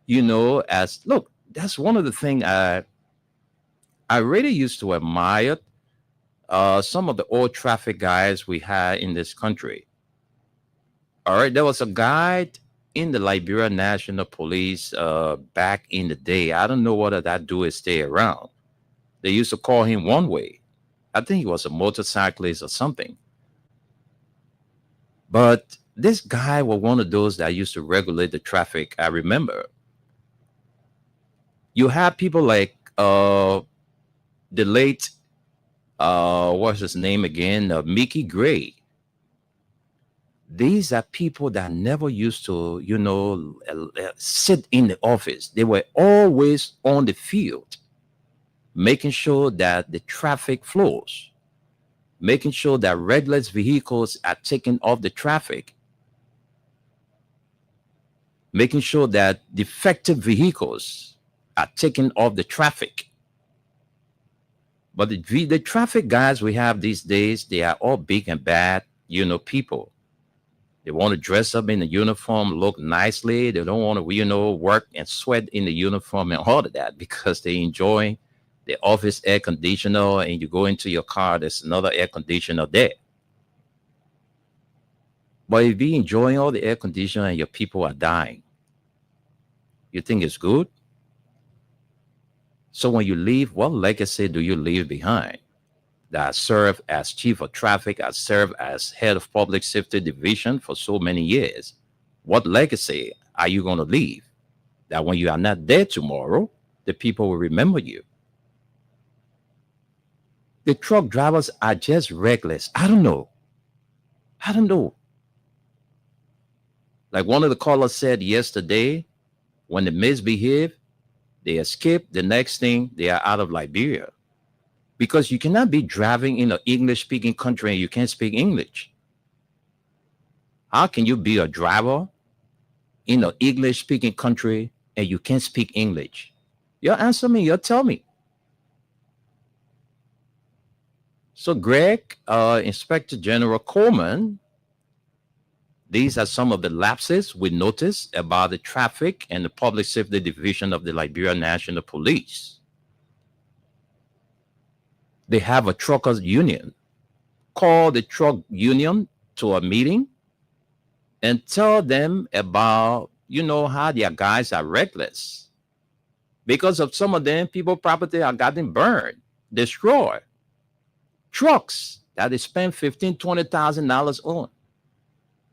as look, that's one of the things I really used to admire some of the old traffic guys we had in this country. All right, there was a guy in the Liberia National Police back in the day. I don't know whether that dude is still around. They used to call him One Way. I think he was a motorcyclist or something. But this guy was one of those that used to regulate the traffic. I remember. You have people like the late, what's his name again? Mickey Gray. These are people that never used to, sit in the office. They were always on the field, making sure that the traffic flows, making sure that reckless vehicles are taken off the traffic, making sure that defective vehicles are taken off the traffic. But the traffic guys we have these days, they are all big and bad, people. They want to dress up in the uniform, look nicely. They don't want to, work and sweat in the uniform and all of that because they enjoy the office air conditioner, and you go into your car, there's another air conditioner there. But if you're enjoying all the air conditioner and your people are dying, you think it's good? So when you leave, what legacy do you leave behind? That I served as chief of traffic, I served as head of public safety division for so many years. What legacy are you going to leave? That when you are not there tomorrow, the people will remember you. The truck drivers are just reckless. I don't know. Like one of the callers said yesterday, when they misbehave, they escape. The next thing, they are out of Liberia. Because you cannot be driving in an English-speaking country and you can't speak English. How can you be a driver in an English-speaking country and you can't speak English? You answer me, you tell me. So Greg, Inspector General Coleman, these are some of the lapses we noticed about the traffic and the public safety division of the Liberia National Police. They have a truckers union. Call the truck union to a meeting and tell them about, how their guys are reckless. Because of some of them, people's property are getting burned, destroyed. Trucks that they spend $15,000, $20,000 on.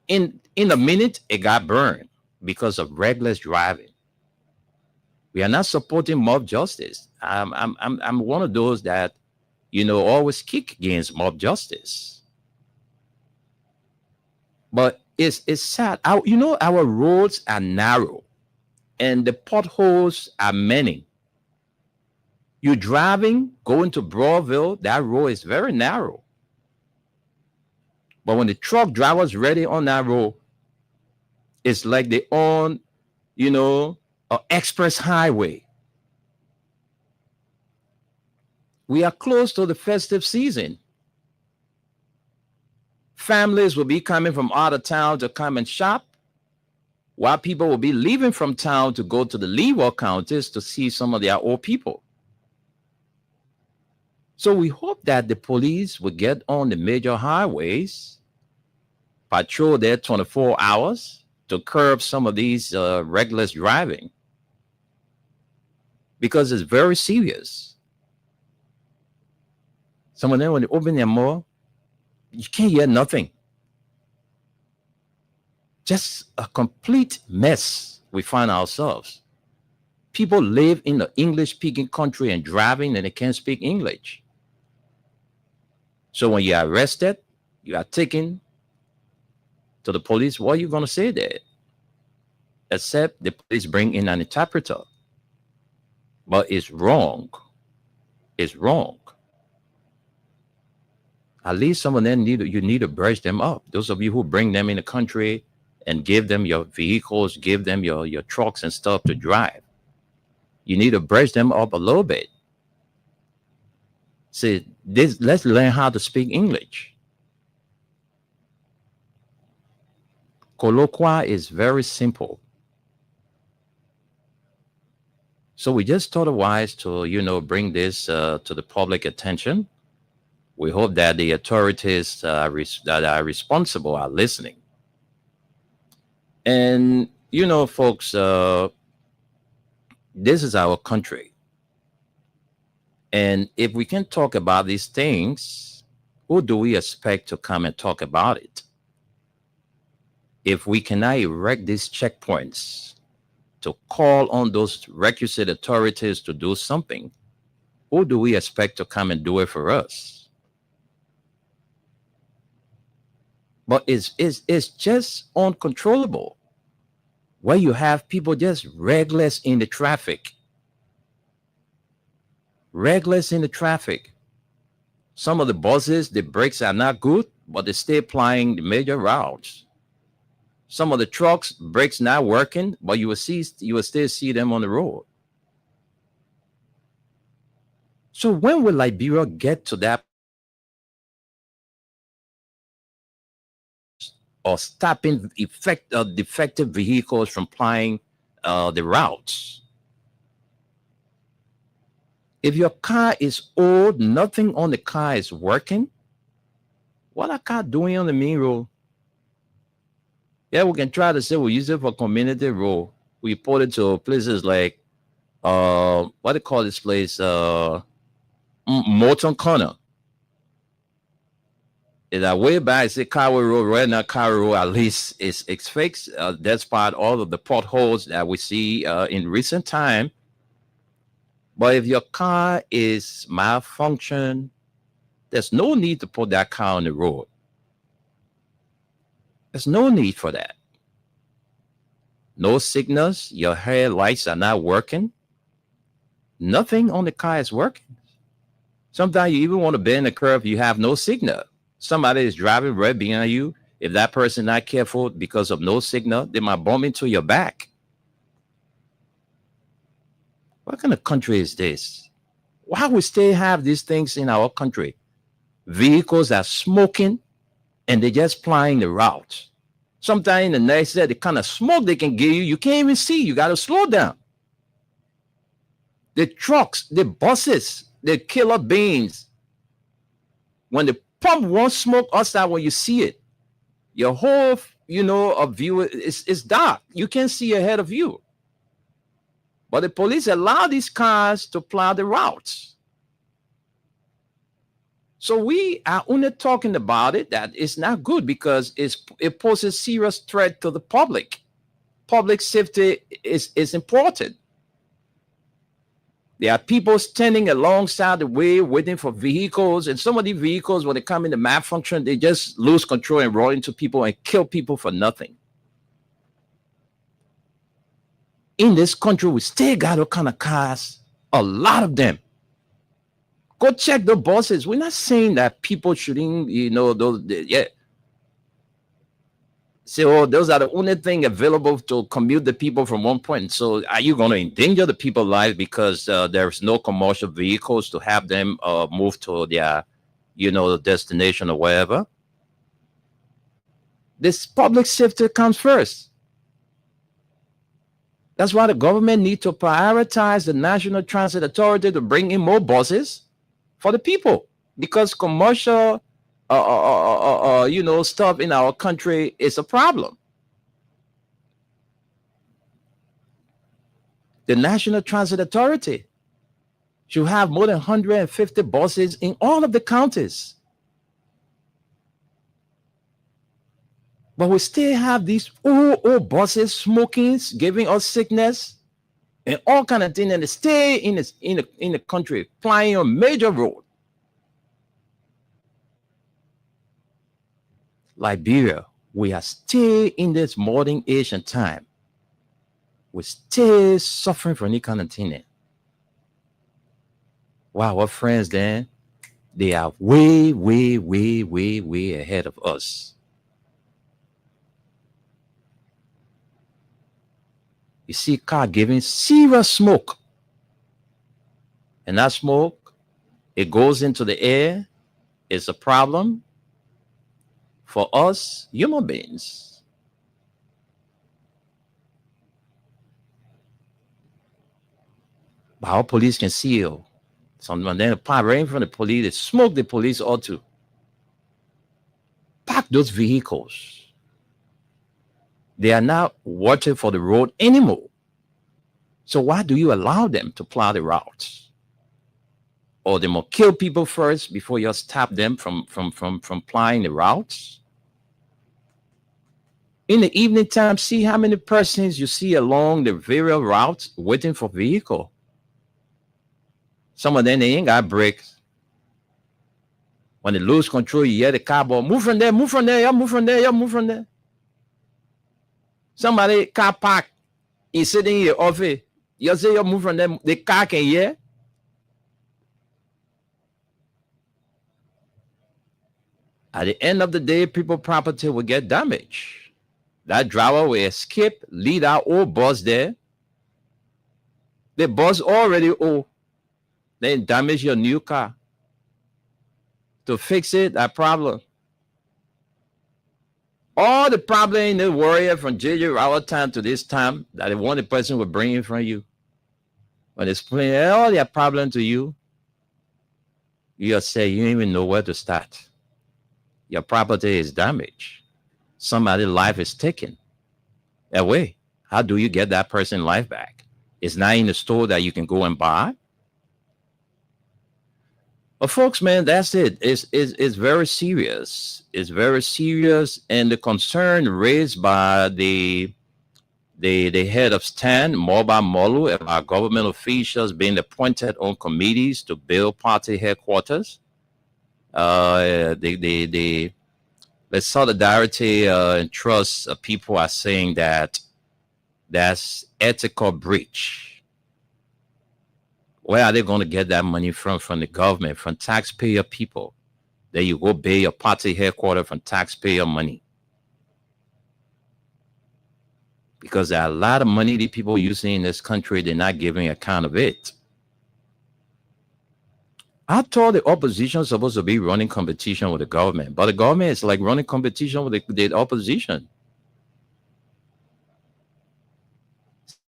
In a minute, it got burned because of reckless driving. We are not supporting mob justice. I'm one of those that, always kick against mob justice. But it's sad. Our roads are narrow and the potholes are many. You're driving, going to Broadville, that road is very narrow. But when the truck driver's ready on that road, it's like they own, an express highway. We are close to the festive season. Families will be coming from out of town to come and shop, while people will be leaving from town to go to the leeward counties to see some of their old people. So we hope that the police will get on the major highways, patrol there 24 hours to curb some of these reckless driving, because it's very serious. Some of them, when they open their mouth, you can't hear nothing. Just a complete mess we find ourselves. People live in the English-speaking country and driving and they can't speak English. So when you are arrested, you are taken to the police. What are you going to say there? Except the police bring in an interpreter. But it's wrong. It's wrong. At least some of them you need to brush them up. Those of you who bring them in the country and give them your vehicles, give them your trucks and stuff to drive. You need to brush them up a little bit. See, let's learn how to speak English. Colloquia is very simple. So we just thought it wise to, bring this to the public attention. We hope that the authorities that are responsible are listening. And, folks, this is our country. And if we can talk about these things, who do we expect to come and talk about it? If we cannot erect these checkpoints to call on those requisite authorities to do something, who do we expect to come and do it for us? But it's just uncontrollable, where you have people just reckless in the traffic. Reckless in the traffic. Some of the buses, the brakes are not good, but they stay plying the major routes. Some of the trucks, brakes not working, but you will still see them on the road. So when will Liberia get to that, or stopping defective vehicles from plying the routes? If your car is old, nothing on the car is working, what are car doing on the main road? Yeah, we can try to say we use it for community road. We put it to places like, what do you call this place? Morton Corner. Is that way back? It's a Carway Road, right now. Carway Road, at least, it's fixed. Despite all of the potholes that we see in recent time. But if your car is malfunction, there's no need to put that car on the road. There's no need for that. No signals, your headlights are not working. Nothing on the car is working. Sometimes you even want to bend the curve, you have no signal. Somebody is driving right behind you. If that person is not careful because of no signal, they might bump into your back. What kind of country is this? Why we still have these things in our country? Vehicles are smoking and they're just plying the route. Sometimes in the next day, the kind of smoke they can give you, you can't even see. You got to slow down. The trucks, the buses, the killer beans. When the pump won't smoke outside, when you see it, your whole, view is dark. You can't see ahead of you. But the police allow these cars to plow the routes. So we are only talking about it, that it's not good because it poses serious threat to the public. Public safety is important. There are people standing alongside the way waiting for vehicles, and some of these vehicles, when they come in the malfunction, they just lose control and roll into people and kill people for nothing. In this country, we still got all kind of cars, a lot of them. Go check the buses. We're not saying that people shouldn't, say, oh, those are the only thing available to commute the people from one point. So are you going to endanger the people's lives because there's no commercial vehicles to have them move to their, destination or wherever? This public safety comes first. That's why the government needs to prioritize the National Transit Authority to bring in more buses for the people, because commercial, stuff in our country is a problem. The National Transit Authority should have more than 150 buses in all of the counties. But we still have these old buses smoking, giving us sickness and all kind of things, and they stay in the country, flying on major road. Liberia, we are still in this modern Asian time. We're still suffering from this kind of thing. Wow, our friends then, they are way, way, way, way, way ahead of us. You see car giving serious smoke. And that smoke, it goes into the air. It's a problem for us human beings. But our police can see you. Someone then park right in front of the police, they smoke the police all too. Park those vehicles. They are not watching for the road anymore. So why do you allow them to plow the routes? Or they must kill people first before you stop them from plowing the routes? In the evening time, see how many persons you see along the various routes waiting for vehicle. Some of them, they ain't got brakes. When they lose control, you hear the car boy, move from there, move from there, yeah, move from there, yeah, move from there. Somebody car park, he's sitting in your office. You say you move from there, the car can hear. At the end of the day, people's property will get damaged. That driver will escape, leave our old boss there. The boss already old. Then damage your new car. To fix it, that problem. All the problem in the warrior from JJ Rowell time to this time that the one person will bring in front of you. When they explain all their problem to you, you just say you don't even know where to start. Your property is damaged. Somebody's life is taken away. How do you get that person's life back? It's not in the store that you can go and buy. But folks, man, that's it. It's very serious. It's very serious. And the concern raised by the head of STAN, Moba Molu, about government officials being appointed on committees to build party headquarters. The solidarity and trust people are saying that that's ethical breach. Where are they going to get that money from the government, from taxpayer people? That you go pay your party headquarters from taxpayer money. Because there are a lot of money that people using in this country, they're not giving account of it. I thought the opposition was supposed to be running competition with the government, but the government is like running competition with the opposition.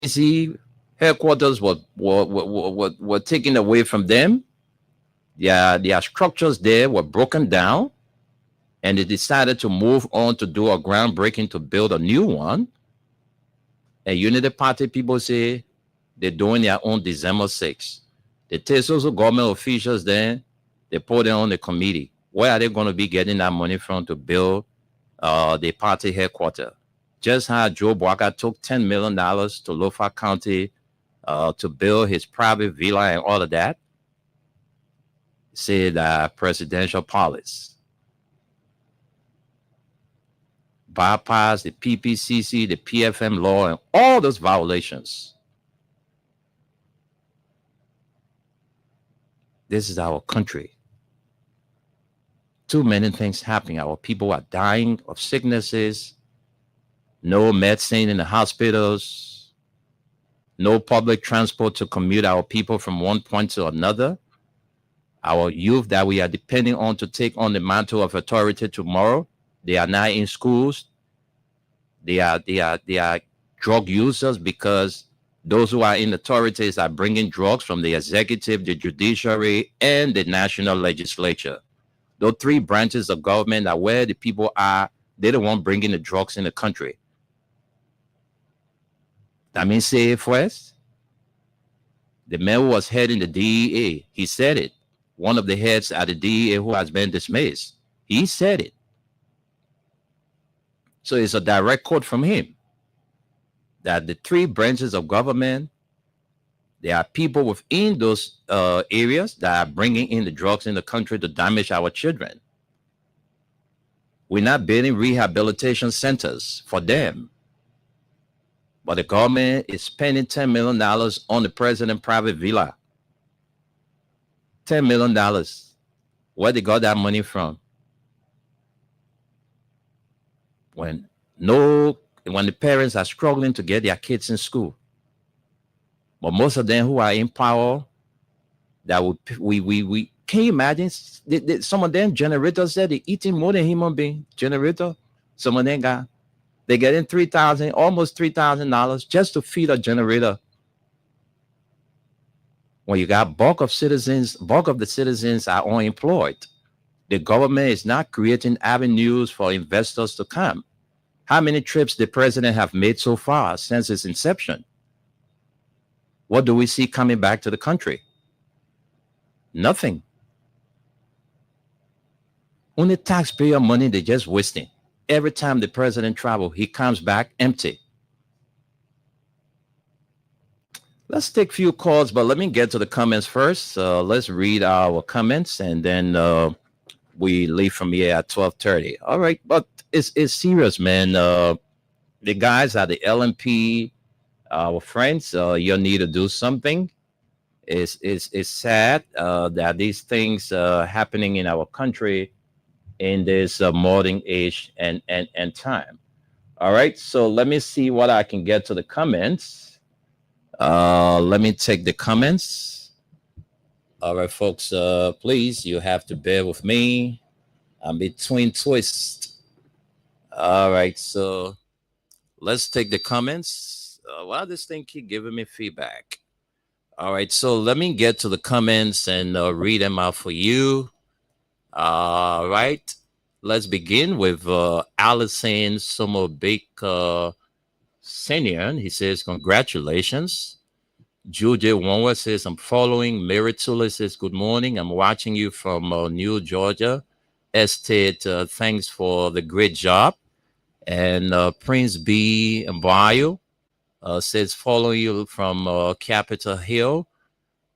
See, headquarters were taken away from them. Their structures there were broken down, and they decided to move on to do a groundbreaking to build a new one. And Unity Party people say they're doing their own December 6th. They take also government officials then, they put it on the committee. Where are they going to be getting that money from to build the party headquarters? Just how Joe Boakai took $10 million to Lofa County to build his private villa and all of that. Said presidential policy. Bypass the PPCC, the PFM law, and all those violations. This is our country. Too many things happening. Our people are dying of sicknesses. No medicine in the hospitals. No public transport to commute our people from one point to another. Our youth that we are depending on to take on the mantle of authority tomorrow, they are not in schools. They are drug users because those who are in authorities are bringing drugs from the executive, the judiciary, and the national legislature. Those three branches of government are where the people are. They're the one bringing the drugs in the country. That means say it first. The man who was heading the DEA, he said it. One of the heads at the DEA who has been dismissed, he said it. So it's a direct quote from him that the three branches of government, there are people within those areas that are bringing in the drugs in the country to damage our children. We're not building rehabilitation centers for them. But the government is spending $10 million on the president's private villa. $10 million. Where they got that money from? When the parents are struggling to get their kids in school. But most of them who are in power, that we can you imagine? Some of them generators said they're eating more than human being generator. Some of them they're getting almost $3,000 just to feed a generator. When you got bulk of the citizens are unemployed. The government is not creating avenues for investors to come. How many trips the president have made so far since its inception? What do we see coming back to the country? Nothing. Only taxpayer money they're just wasting. Every time the president travels, he comes back empty. Let's take a few calls, but let me get to the comments first. Let's read our comments, and then we leave from here at 12:30. All right, but it's serious, man. The guys at the LMP, our friends, you need to do something. It's sad that these things happening in our country in this modern age and time. All right, so let me see what I can get to the comments. Let me take the comments. All right, folks, please, you have to bear with me. I'm between twists. All right, so let's take the comments. Wow, this thing keep giving me feedback. All right, so let me get to the comments and read them out for you. All right, let's begin with Allison Somobik Senior. He says, congratulations. Jude Wonwa says, I'm following. Mary Tula says, good morning. I'm watching you from New Georgia Estate. Thanks for the great job. And Prince B. Mbayo says, following you from Capitol Hill.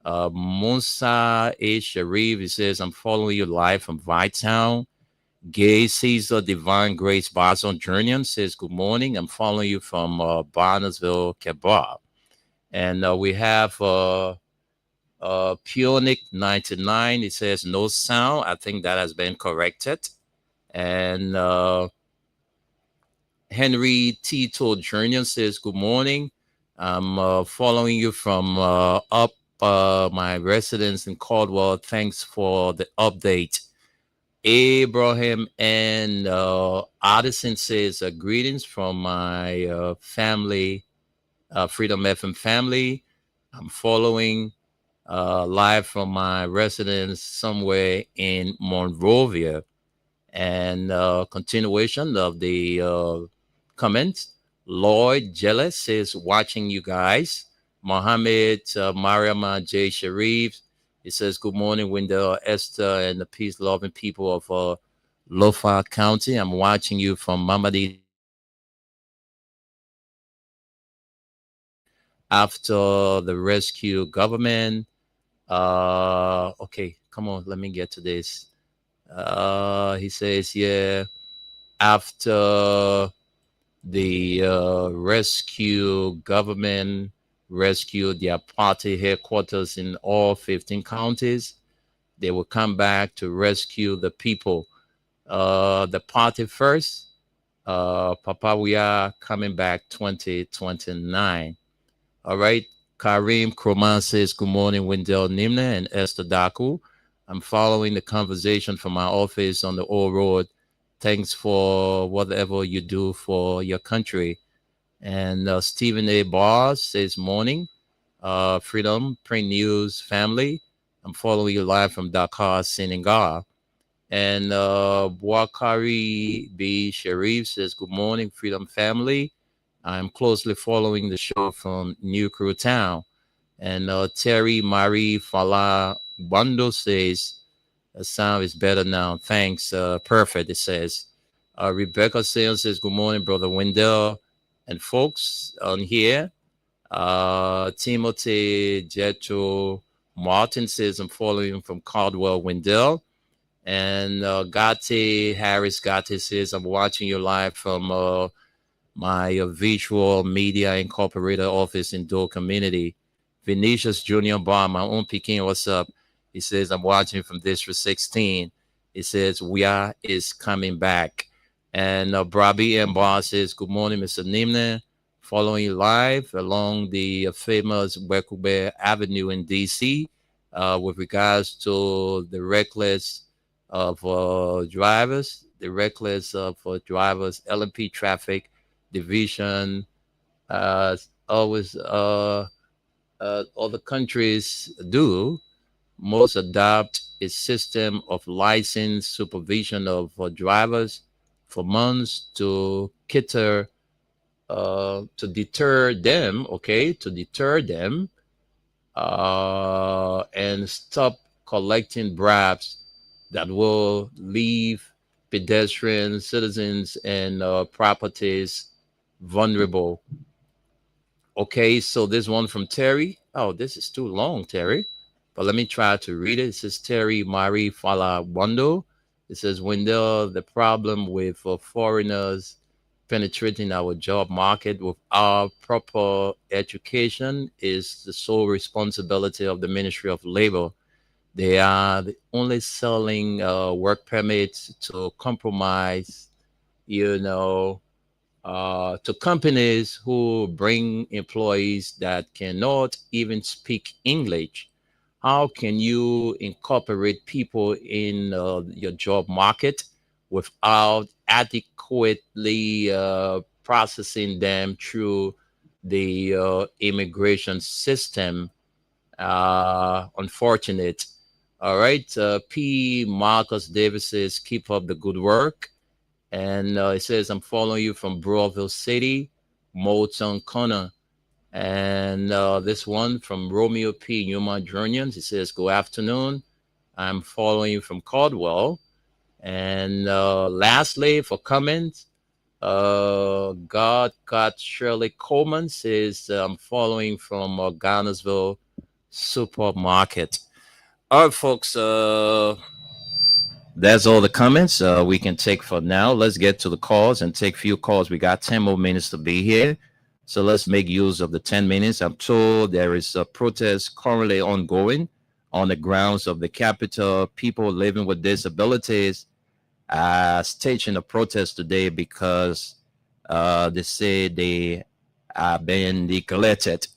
Musa A. Sharif, he says, I'm following you live from Vittown. Gay Caesar Divine Grace Bazon Junior says, good morning. I'm following you from Barnesville, Kebab. And we have Punic 99. It says no sound. I think that has been corrected. And Henry Tito Junior says, good morning. I'm following you from up my residence in Caldwell. Thanks for the update. Abraham and Addison says, greetings from my family, Freedom FM family. I'm following live from my residence somewhere in Monrovia. And continuation of the comments. Lloyd Jealous says, watching you guys. Mohammed Mariama J. Sharif. He says, good morning, Wendell, Esther, and the peace-loving people of Lofa County. I'm watching you from Mamadi. After the rescue government. Okay, come on, let me get to this. He says, yeah, after the rescue government rescued their party headquarters in all 15 counties, they will come back to rescue the people. The party first, Papa, we are coming back 2029. All right. Karim Kroman says, good morning, Wendell Nimna and Esther Daku. I'm following the conversation from my office on the old road. Thanks for whatever you do for your country. And Stephen A. Barr says, morning, Freedom Print News family. I'm following you live from Dakar, Senegal. And Wakari B. Sharif says, good morning, Freedom family. I'm closely following the show from New Crew Town. And Terry Marie Fala Bando says, the sound is better now. Thanks. Perfect, it says. Rebecca Sales says, good morning, Brother Wendell and folks on here. Timothy Jetro Martin says, I'm following from Caldwell, Wendell. And Gatti Harris Gatti says, I'm watching you live from my Visual Media Incorporated office in Dole Community. Vinicius Junior Bar, my own Peking, what's up? He says, I'm watching from District 16. He says, we are is coming back. And Brabi M. Bar says, good morning, Mr. Nimne. Following you live along the famous Wekube Avenue in D.C. With regards to the reckless of drivers, LMP Traffic Division always other countries do. Most adopt a system of license supervision of drivers for months to to deter them, okay, to deter them and stop collecting bribes that will leave pedestrians, citizens, and properties vulnerable. Okay, so this one from Terry. Oh, this is too long, Terry. But let me try to read it. It says Terry Mari Falawando. It says when the problem with foreigners penetrating our job market without proper education is the sole responsibility of the Ministry of Labor. They are only selling work permits to compromise, you know, to companies who bring employees that cannot even speak English. How can you incorporate people in your job market without adequately processing them through the immigration system? Unfortunate. All right. P. Marcus Davis says, keep up the good work. And it says, I'm following you from Broadville City, Moulton Connor. And this one from Romeo P. Newman Jr. He says, good afternoon. I'm following you from Caldwell. And lastly, for comments, God Shirley Coleman says, I'm following from Garnersville Supermarket. All right, folks. That's all the comments we can take for now. Let's get to the calls and take few calls. We got 10 more minutes to be here. So let's make use of the 10 minutes. I'm told there is a protest currently ongoing on the grounds of the Capitol. People living with disabilities staging a protest today because they say they are being neglected.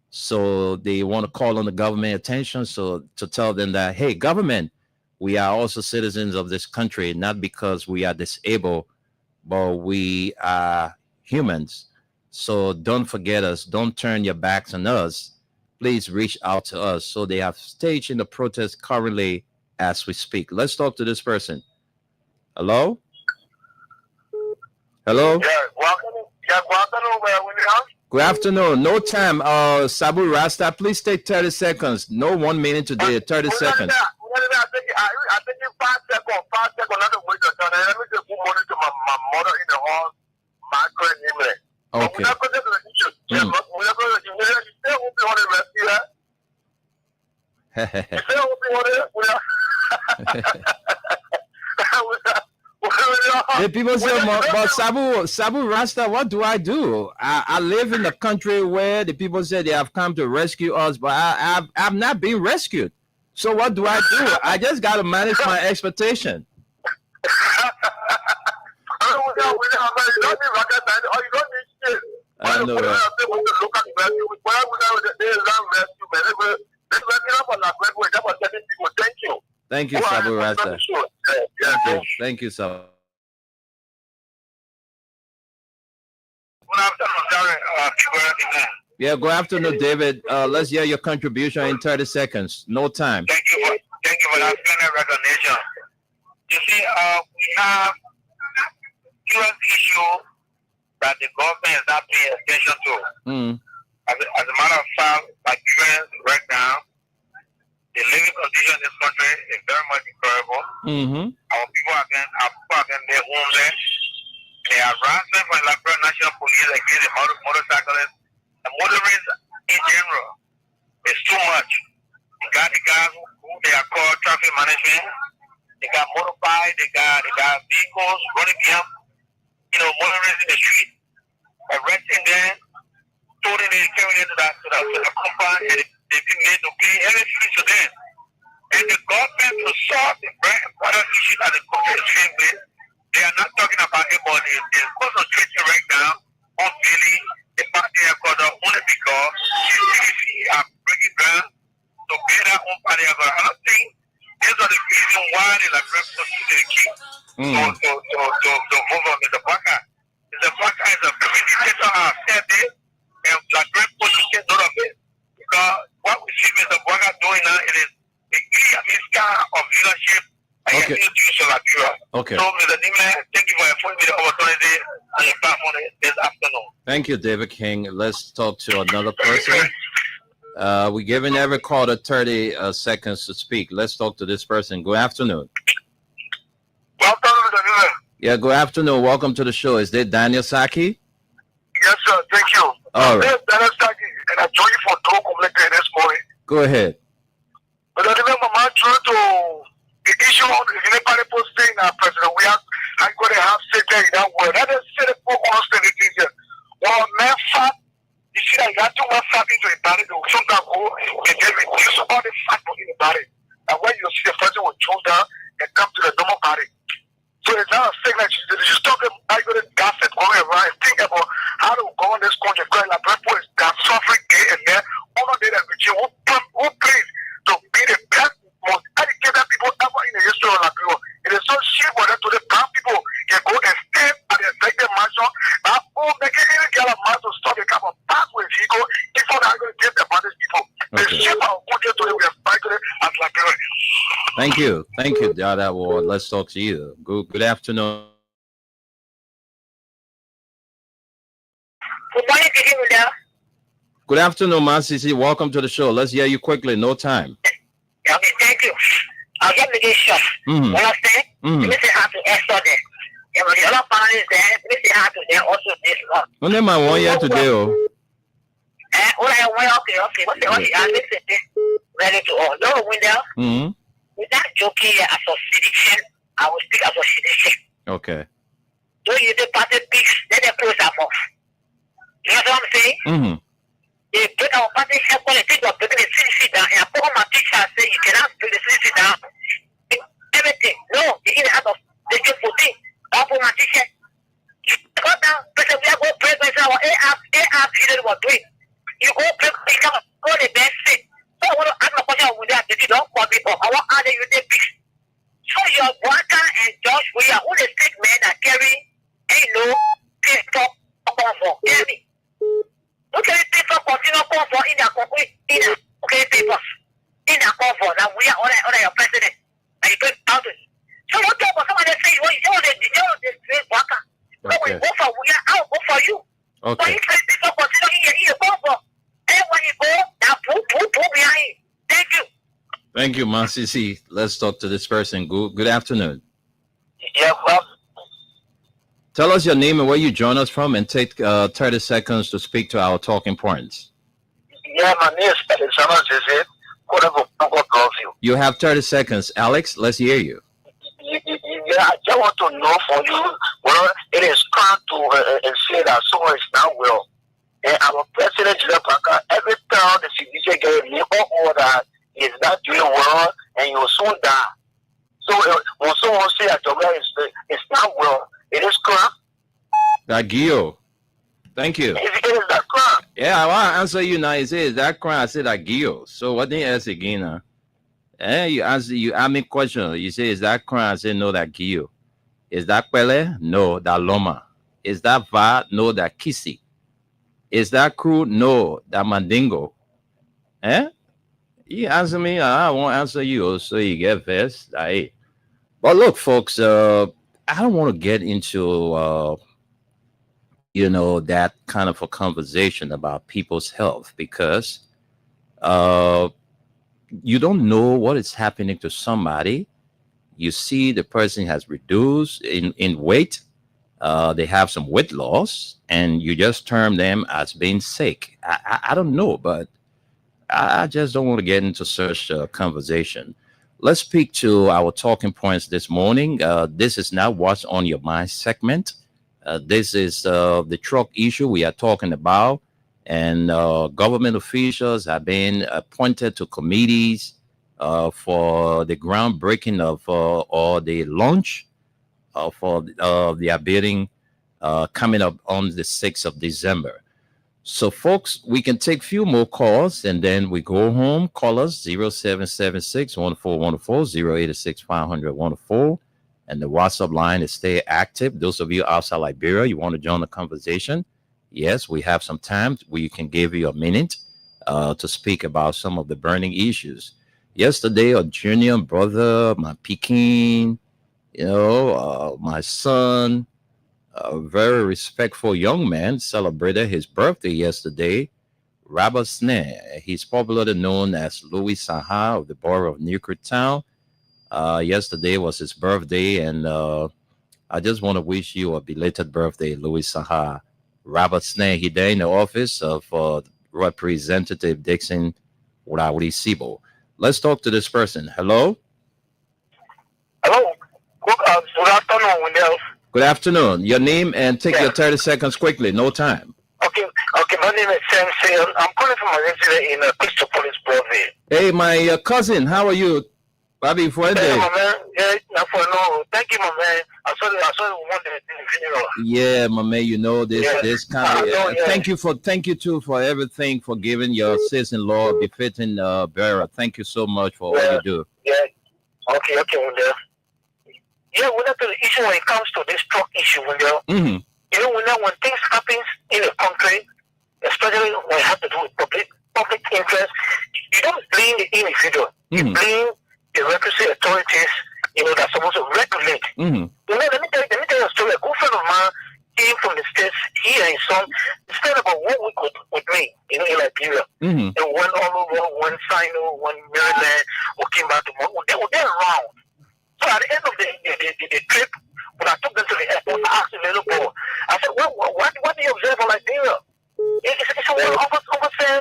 So they want to call on the government attention. So to tell them that, hey, government, we are also citizens of this country, not because we are disabled, but we are humans. So don't forget us. Don't turn your backs on us. Please reach out to us. So they have staged in the protest currently as we speak. Let's talk to this person. Hello? Hello? Yeah, good afternoon. No time. Sabu Rasta, please take 30 seconds. No 1 minute today, 30 seconds. I think in 5 seconds, not to wait your turn. Let me just move on to my mother in the hall, my current name. Okay. We're not going to the issue. We're not going to the issue. Still hoping on the rest here. Still hoping on it. The people say, but Sabu Rasta, what do I do? I live in a country where the people say they have come to rescue us, but I've not been rescued. So what do I do? I just got to manage my expectation. I know that. Thank you, Sabu Rasta. Thank you, Sabu. Yeah, good afternoon, David. Let's hear your contribution in 30 seconds. No time. Thank you for that kind recognition. You see, we have serious issue that the government is not paying attention to. As a matter of fact, Nigerians right now, the living condition in this country is very much incredible. Our people are getting their homeless. They are harassment from the Liberia National Police against the motorcyclists. The motorists in general is too much. You got the guys who they are called traffic management. They got motorbikes. They got vehicles running behind, motorists in the street, arresting them, throwing them, carrying them to the compound, and they think they to pay every fee to them. And the government to solve the very important issue that the country is facing with, they are not talking about it, but they're concentrating right now on really the party headquarters only because the CDC are breaking ground to build their own party headquarters. I don't think these are the reason why they like to the key to move on Mr. Baka. Mr. Baka is a very dictator. I said this, and like put to take note of it. because what we see Mr. Bwaga doing now, it is a clear miscarriage of leadership. Okay. Okay. So, Mr. Nime, thank you for affording me the opportunity and your platform this afternoon. Thank you, David King. Let's talk to another person. We're giving every caller 30 seconds to speak. Let's talk to this person. Good afternoon. Good afternoon, Mr. Nime. Yeah, good afternoon. Welcome to the show. Is this Daniel Saki? Yes, sir. Thank you. All right. This is Daniel Saki, and I joined you for Talk Community this morning. Go ahead. But I remember my trying to the issue on the Nepali posting President. We have I got to have said that in that word. That is said it for constant here. Well, man, fat. You see that you got too much fat into the body. Sometimes go and then reduce all the fat in the body. And when you see the person will choose down and come to the normal body. So it's not a thing that you stop them. I got to gossip going around and think about how to go in this country. Because like people is that suffering here and there. All of that regime who please to be the best, most educated people ever in the history of Liberia. It is so shit for them to the brown people can go and stand at the executive mansion. Now, they can even get a man to stop the kind of pathway vehicle before they're going to give the British people. The shit our country today we are fighting as Liberia. Thank you. Thank you, Dada Ward. Let's talk to you. Good afternoon. Good morning to you, Miguel. Good afternoon, man. CC. Welcome to the show. Let's hear you quickly. No time. Okay, thank you. I'll get the shot. You understand? Let me say how to answer there. And when the other party is there, let me say how to there also this month. When am I 1 year today? Okay. Listen, ready to all. No window. Without joking as a citizen, I will speak as a citizen. Okay. So you the party picks, then they close them off. You know what I'm saying? They break our party politics of breaking the city down. And I put on my teacher and say you cannot break the city down. Everything. No, you in the hand of the good thing. I put my teacher. You go down, person, we are going to break our AR period was doing. You go break, you come go the best thing. So I want to ask my question with that. If you don't call me up, I want to add you the fix. So your Walker and Josh, we are all the sick men that carry, ain't no paper for. Hear me? Look at the paper continue for in their papers. In their comfort, that we are all your president. And you put out it. So what talk about somebody say, well, you know the great Walker. So when you go for we are, I'll go for you. Okay. So you can paper continue in your comfort. And when you go, now pull behind. Thank you. Thank you, man. CC. Let's talk to this person. Good afternoon. Yeah, well. Tell us your name and where you join us from, and take 30 seconds to speak to our talking points. Yeah, my name is Alexander Jesse. Whatever, God loves you. You have 30 seconds. Alex, let's hear you. Yeah, I just want to know from you, well, it is time to say that someone is not well. And our president, every time the citizen gets a labor order, is not doing well, and you will soon die. So when someone say that the is not well, it is crime. That Gio. Thank you. It is that crime. Yeah, I want to answer you now. You say, is that crime? I said that Gio. So what did you ask again now? You answer, you ask me question. You say, is that crime? I say, no, that Gio. Is that Pele? No, that Loma. Is that Va? No, that Kisi. Is that crew? No, that Mandingo. You answer me, I won't answer you. So you get first. But look, folks, I don't want to get into that kind of a conversation about people's health, because you don't know what is happening to somebody. You see the person has reduced in weight. They have some weight loss, and you just term them as being sick. I don't know, but I just don't want to get into such a conversation. Let's speak to our talking points this morning. This is now What's on Your Mind segment. This is the truck issue we are talking about, and government officials have been appointed to committees for the groundbreaking of or the launch for the bidding coming up on the 6th of December. So, folks, we can take a few more calls, and then we go home. Call us 0776-1414, 0886-500-104. And the WhatsApp line is stay active. Those of you outside Liberia, you want to join the conversation? Yes, we have some time. We can give you a minute to speak about some of the burning issues. Yesterday, a junior brother, my Peking, my son, a very respectful young man, celebrated his birthday yesterday. Robert Snare, he's popularly known as Louis Saha of the borough of Newcastle. Yesterday was his birthday, and I just want to wish you a belated birthday, Louis Saha. Robert Snare, he there in the office of Representative Dixon Wurawi Sibo. Let's talk to this person. Hello? Hello. Good afternoon, Wendell. Good afternoon. Your name and take your 30 seconds quickly. No time. Okay. My name is Sam Sayon. I'm calling from a resident in Christopolis, Broadway. Hey, my cousin, how are you? Bobby Fuente. Hey, my man. Thank you, my man. I saw one day in the funeral. Yeah, my man. This kind of. Thank you too for everything, for giving your sis-in-law befitting burial. Thank you so much for all you do. Yeah. Okay, Wendell. Yeah, we're not to the issue when it comes to this truck issue, Wendell. Mm-hmm. When things happen in a country, especially when it has to do with public interest, you don't blame the individual. Mm-hmm. You blame the requisite authorities, that's supposed to regulate. Mm-hmm. Let me tell you a story. A good friend of mine came from the States. He and his son spent about 1 week with me, in Liberia. Mm-hmm. And went all over, one Sino, one Maryland, who came back to Montreal. They were there around. So at the end of the trip, when I took them to the airport, I asked the little boy, I said, what do you observe in Liberia? He said, well, Uncle Sam,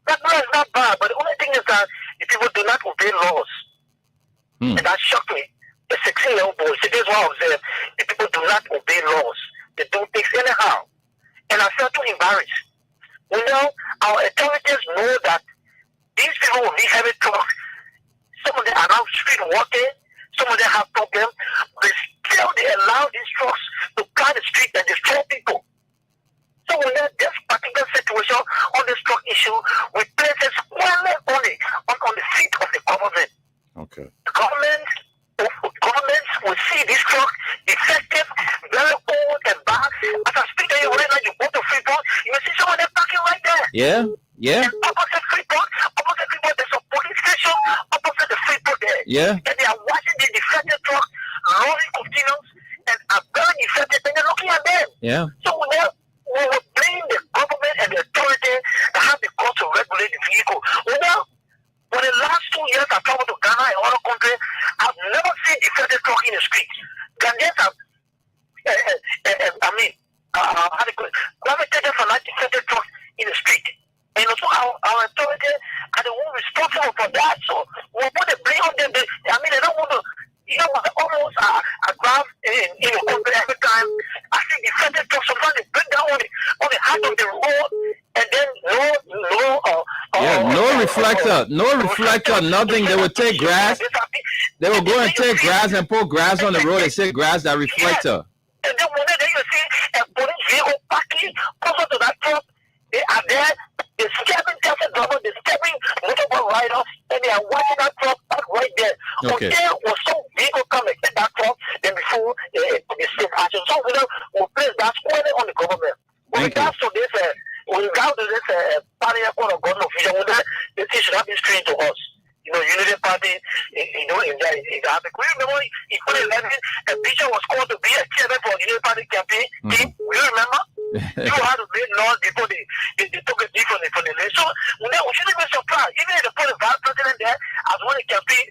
that is not bad, but the only thing is that the people do not obey laws. And that shocked me. The 16-year-old boy said, this is what I observed. The people do not obey laws. They do things anyhow. And I felt too embarrassed. Our authorities know that these people will be heavy trucks. Some of them are now street walking. Some of them have problems. But still, they allow these trucks to cut the street and destroy people. So when this particular situation on this truck issue, we place it squarely on the feet of the government. Okay. The governments will see this truck effective, very old and bad. As I speak to you right now, you go to Freeport, you will see some of them parking right there. Yeah. And opposite Freeport, there's a police station opposite the Freeport there. Yeah. And they are watching the defective truck rolling continuous and are very effective, and they're looking at them. Yeah. So we will blame the government and the authority that have the cost to regulate the vehicle. For the last 2 years, I've traveled to Ghana and other countries. I've never seen defective truck in the street. Ghanaians have, how do you call it? Gravitated for that defective truck in the street. And also our authorities are the ones responsible for that. So we put the blame on them. They don't want to, almost grab in the country every time. I see defective trucks, sometimes they break down on the heart of the road, and then no reflector, nothing. They would take grass. They will go and take grass and put grass on the road and say grass that reflector. And then one day you see a police vehicle parking closer to that truck. They are there. They're scamming taxi drivers. They're scamming motorbike riders, and they are watching that truck park right there. Okay. Until or some vehicle come and take that truck, then before they take action. So we will place that squarely on the government. With regards to this, party airport or government official, this should have been screened to us. Unity Party, in that. We remember in 2011, a bishop was called to be a chairman for Unity Party campaign. Mm-hmm. We remember? You had to make laws before they took a deal from the list. So we shouldn't be surprised. Even if they put a vice president there as one of the campaign,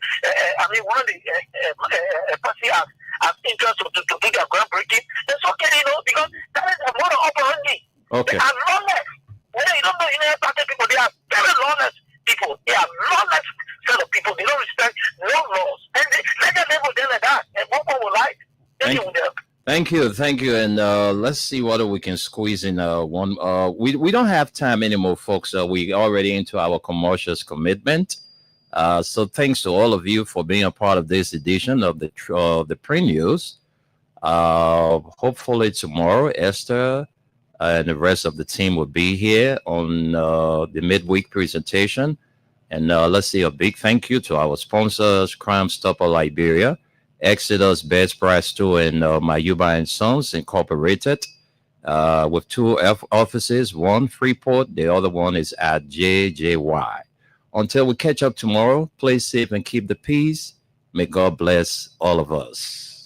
one of the party has interest to do their groundbreaking, that's okay, because that is a model operandi. Okay. They are lawless. You don't know Unity Party people, they are very lawless people. They are lawless set of people. They don't respect no laws. And let them live with them like that. And one will like. Thank you. And let's see whether we can squeeze in one. We don't have time anymore, folks. We already into our commercials commitment. So thanks to all of you for being a part of this edition of the pre-news. Hopefully tomorrow, Esther and the rest of the team will be here on the midweek presentation. And let's say a big thank you to our sponsors, Crime Stopper Liberia, Exodus, Best Price Store, and Mayuba and Sons Incorporated. with two offices, one Freeport, the other one is at JJY. Until we catch up tomorrow, play safe and keep the peace. May God bless all of us.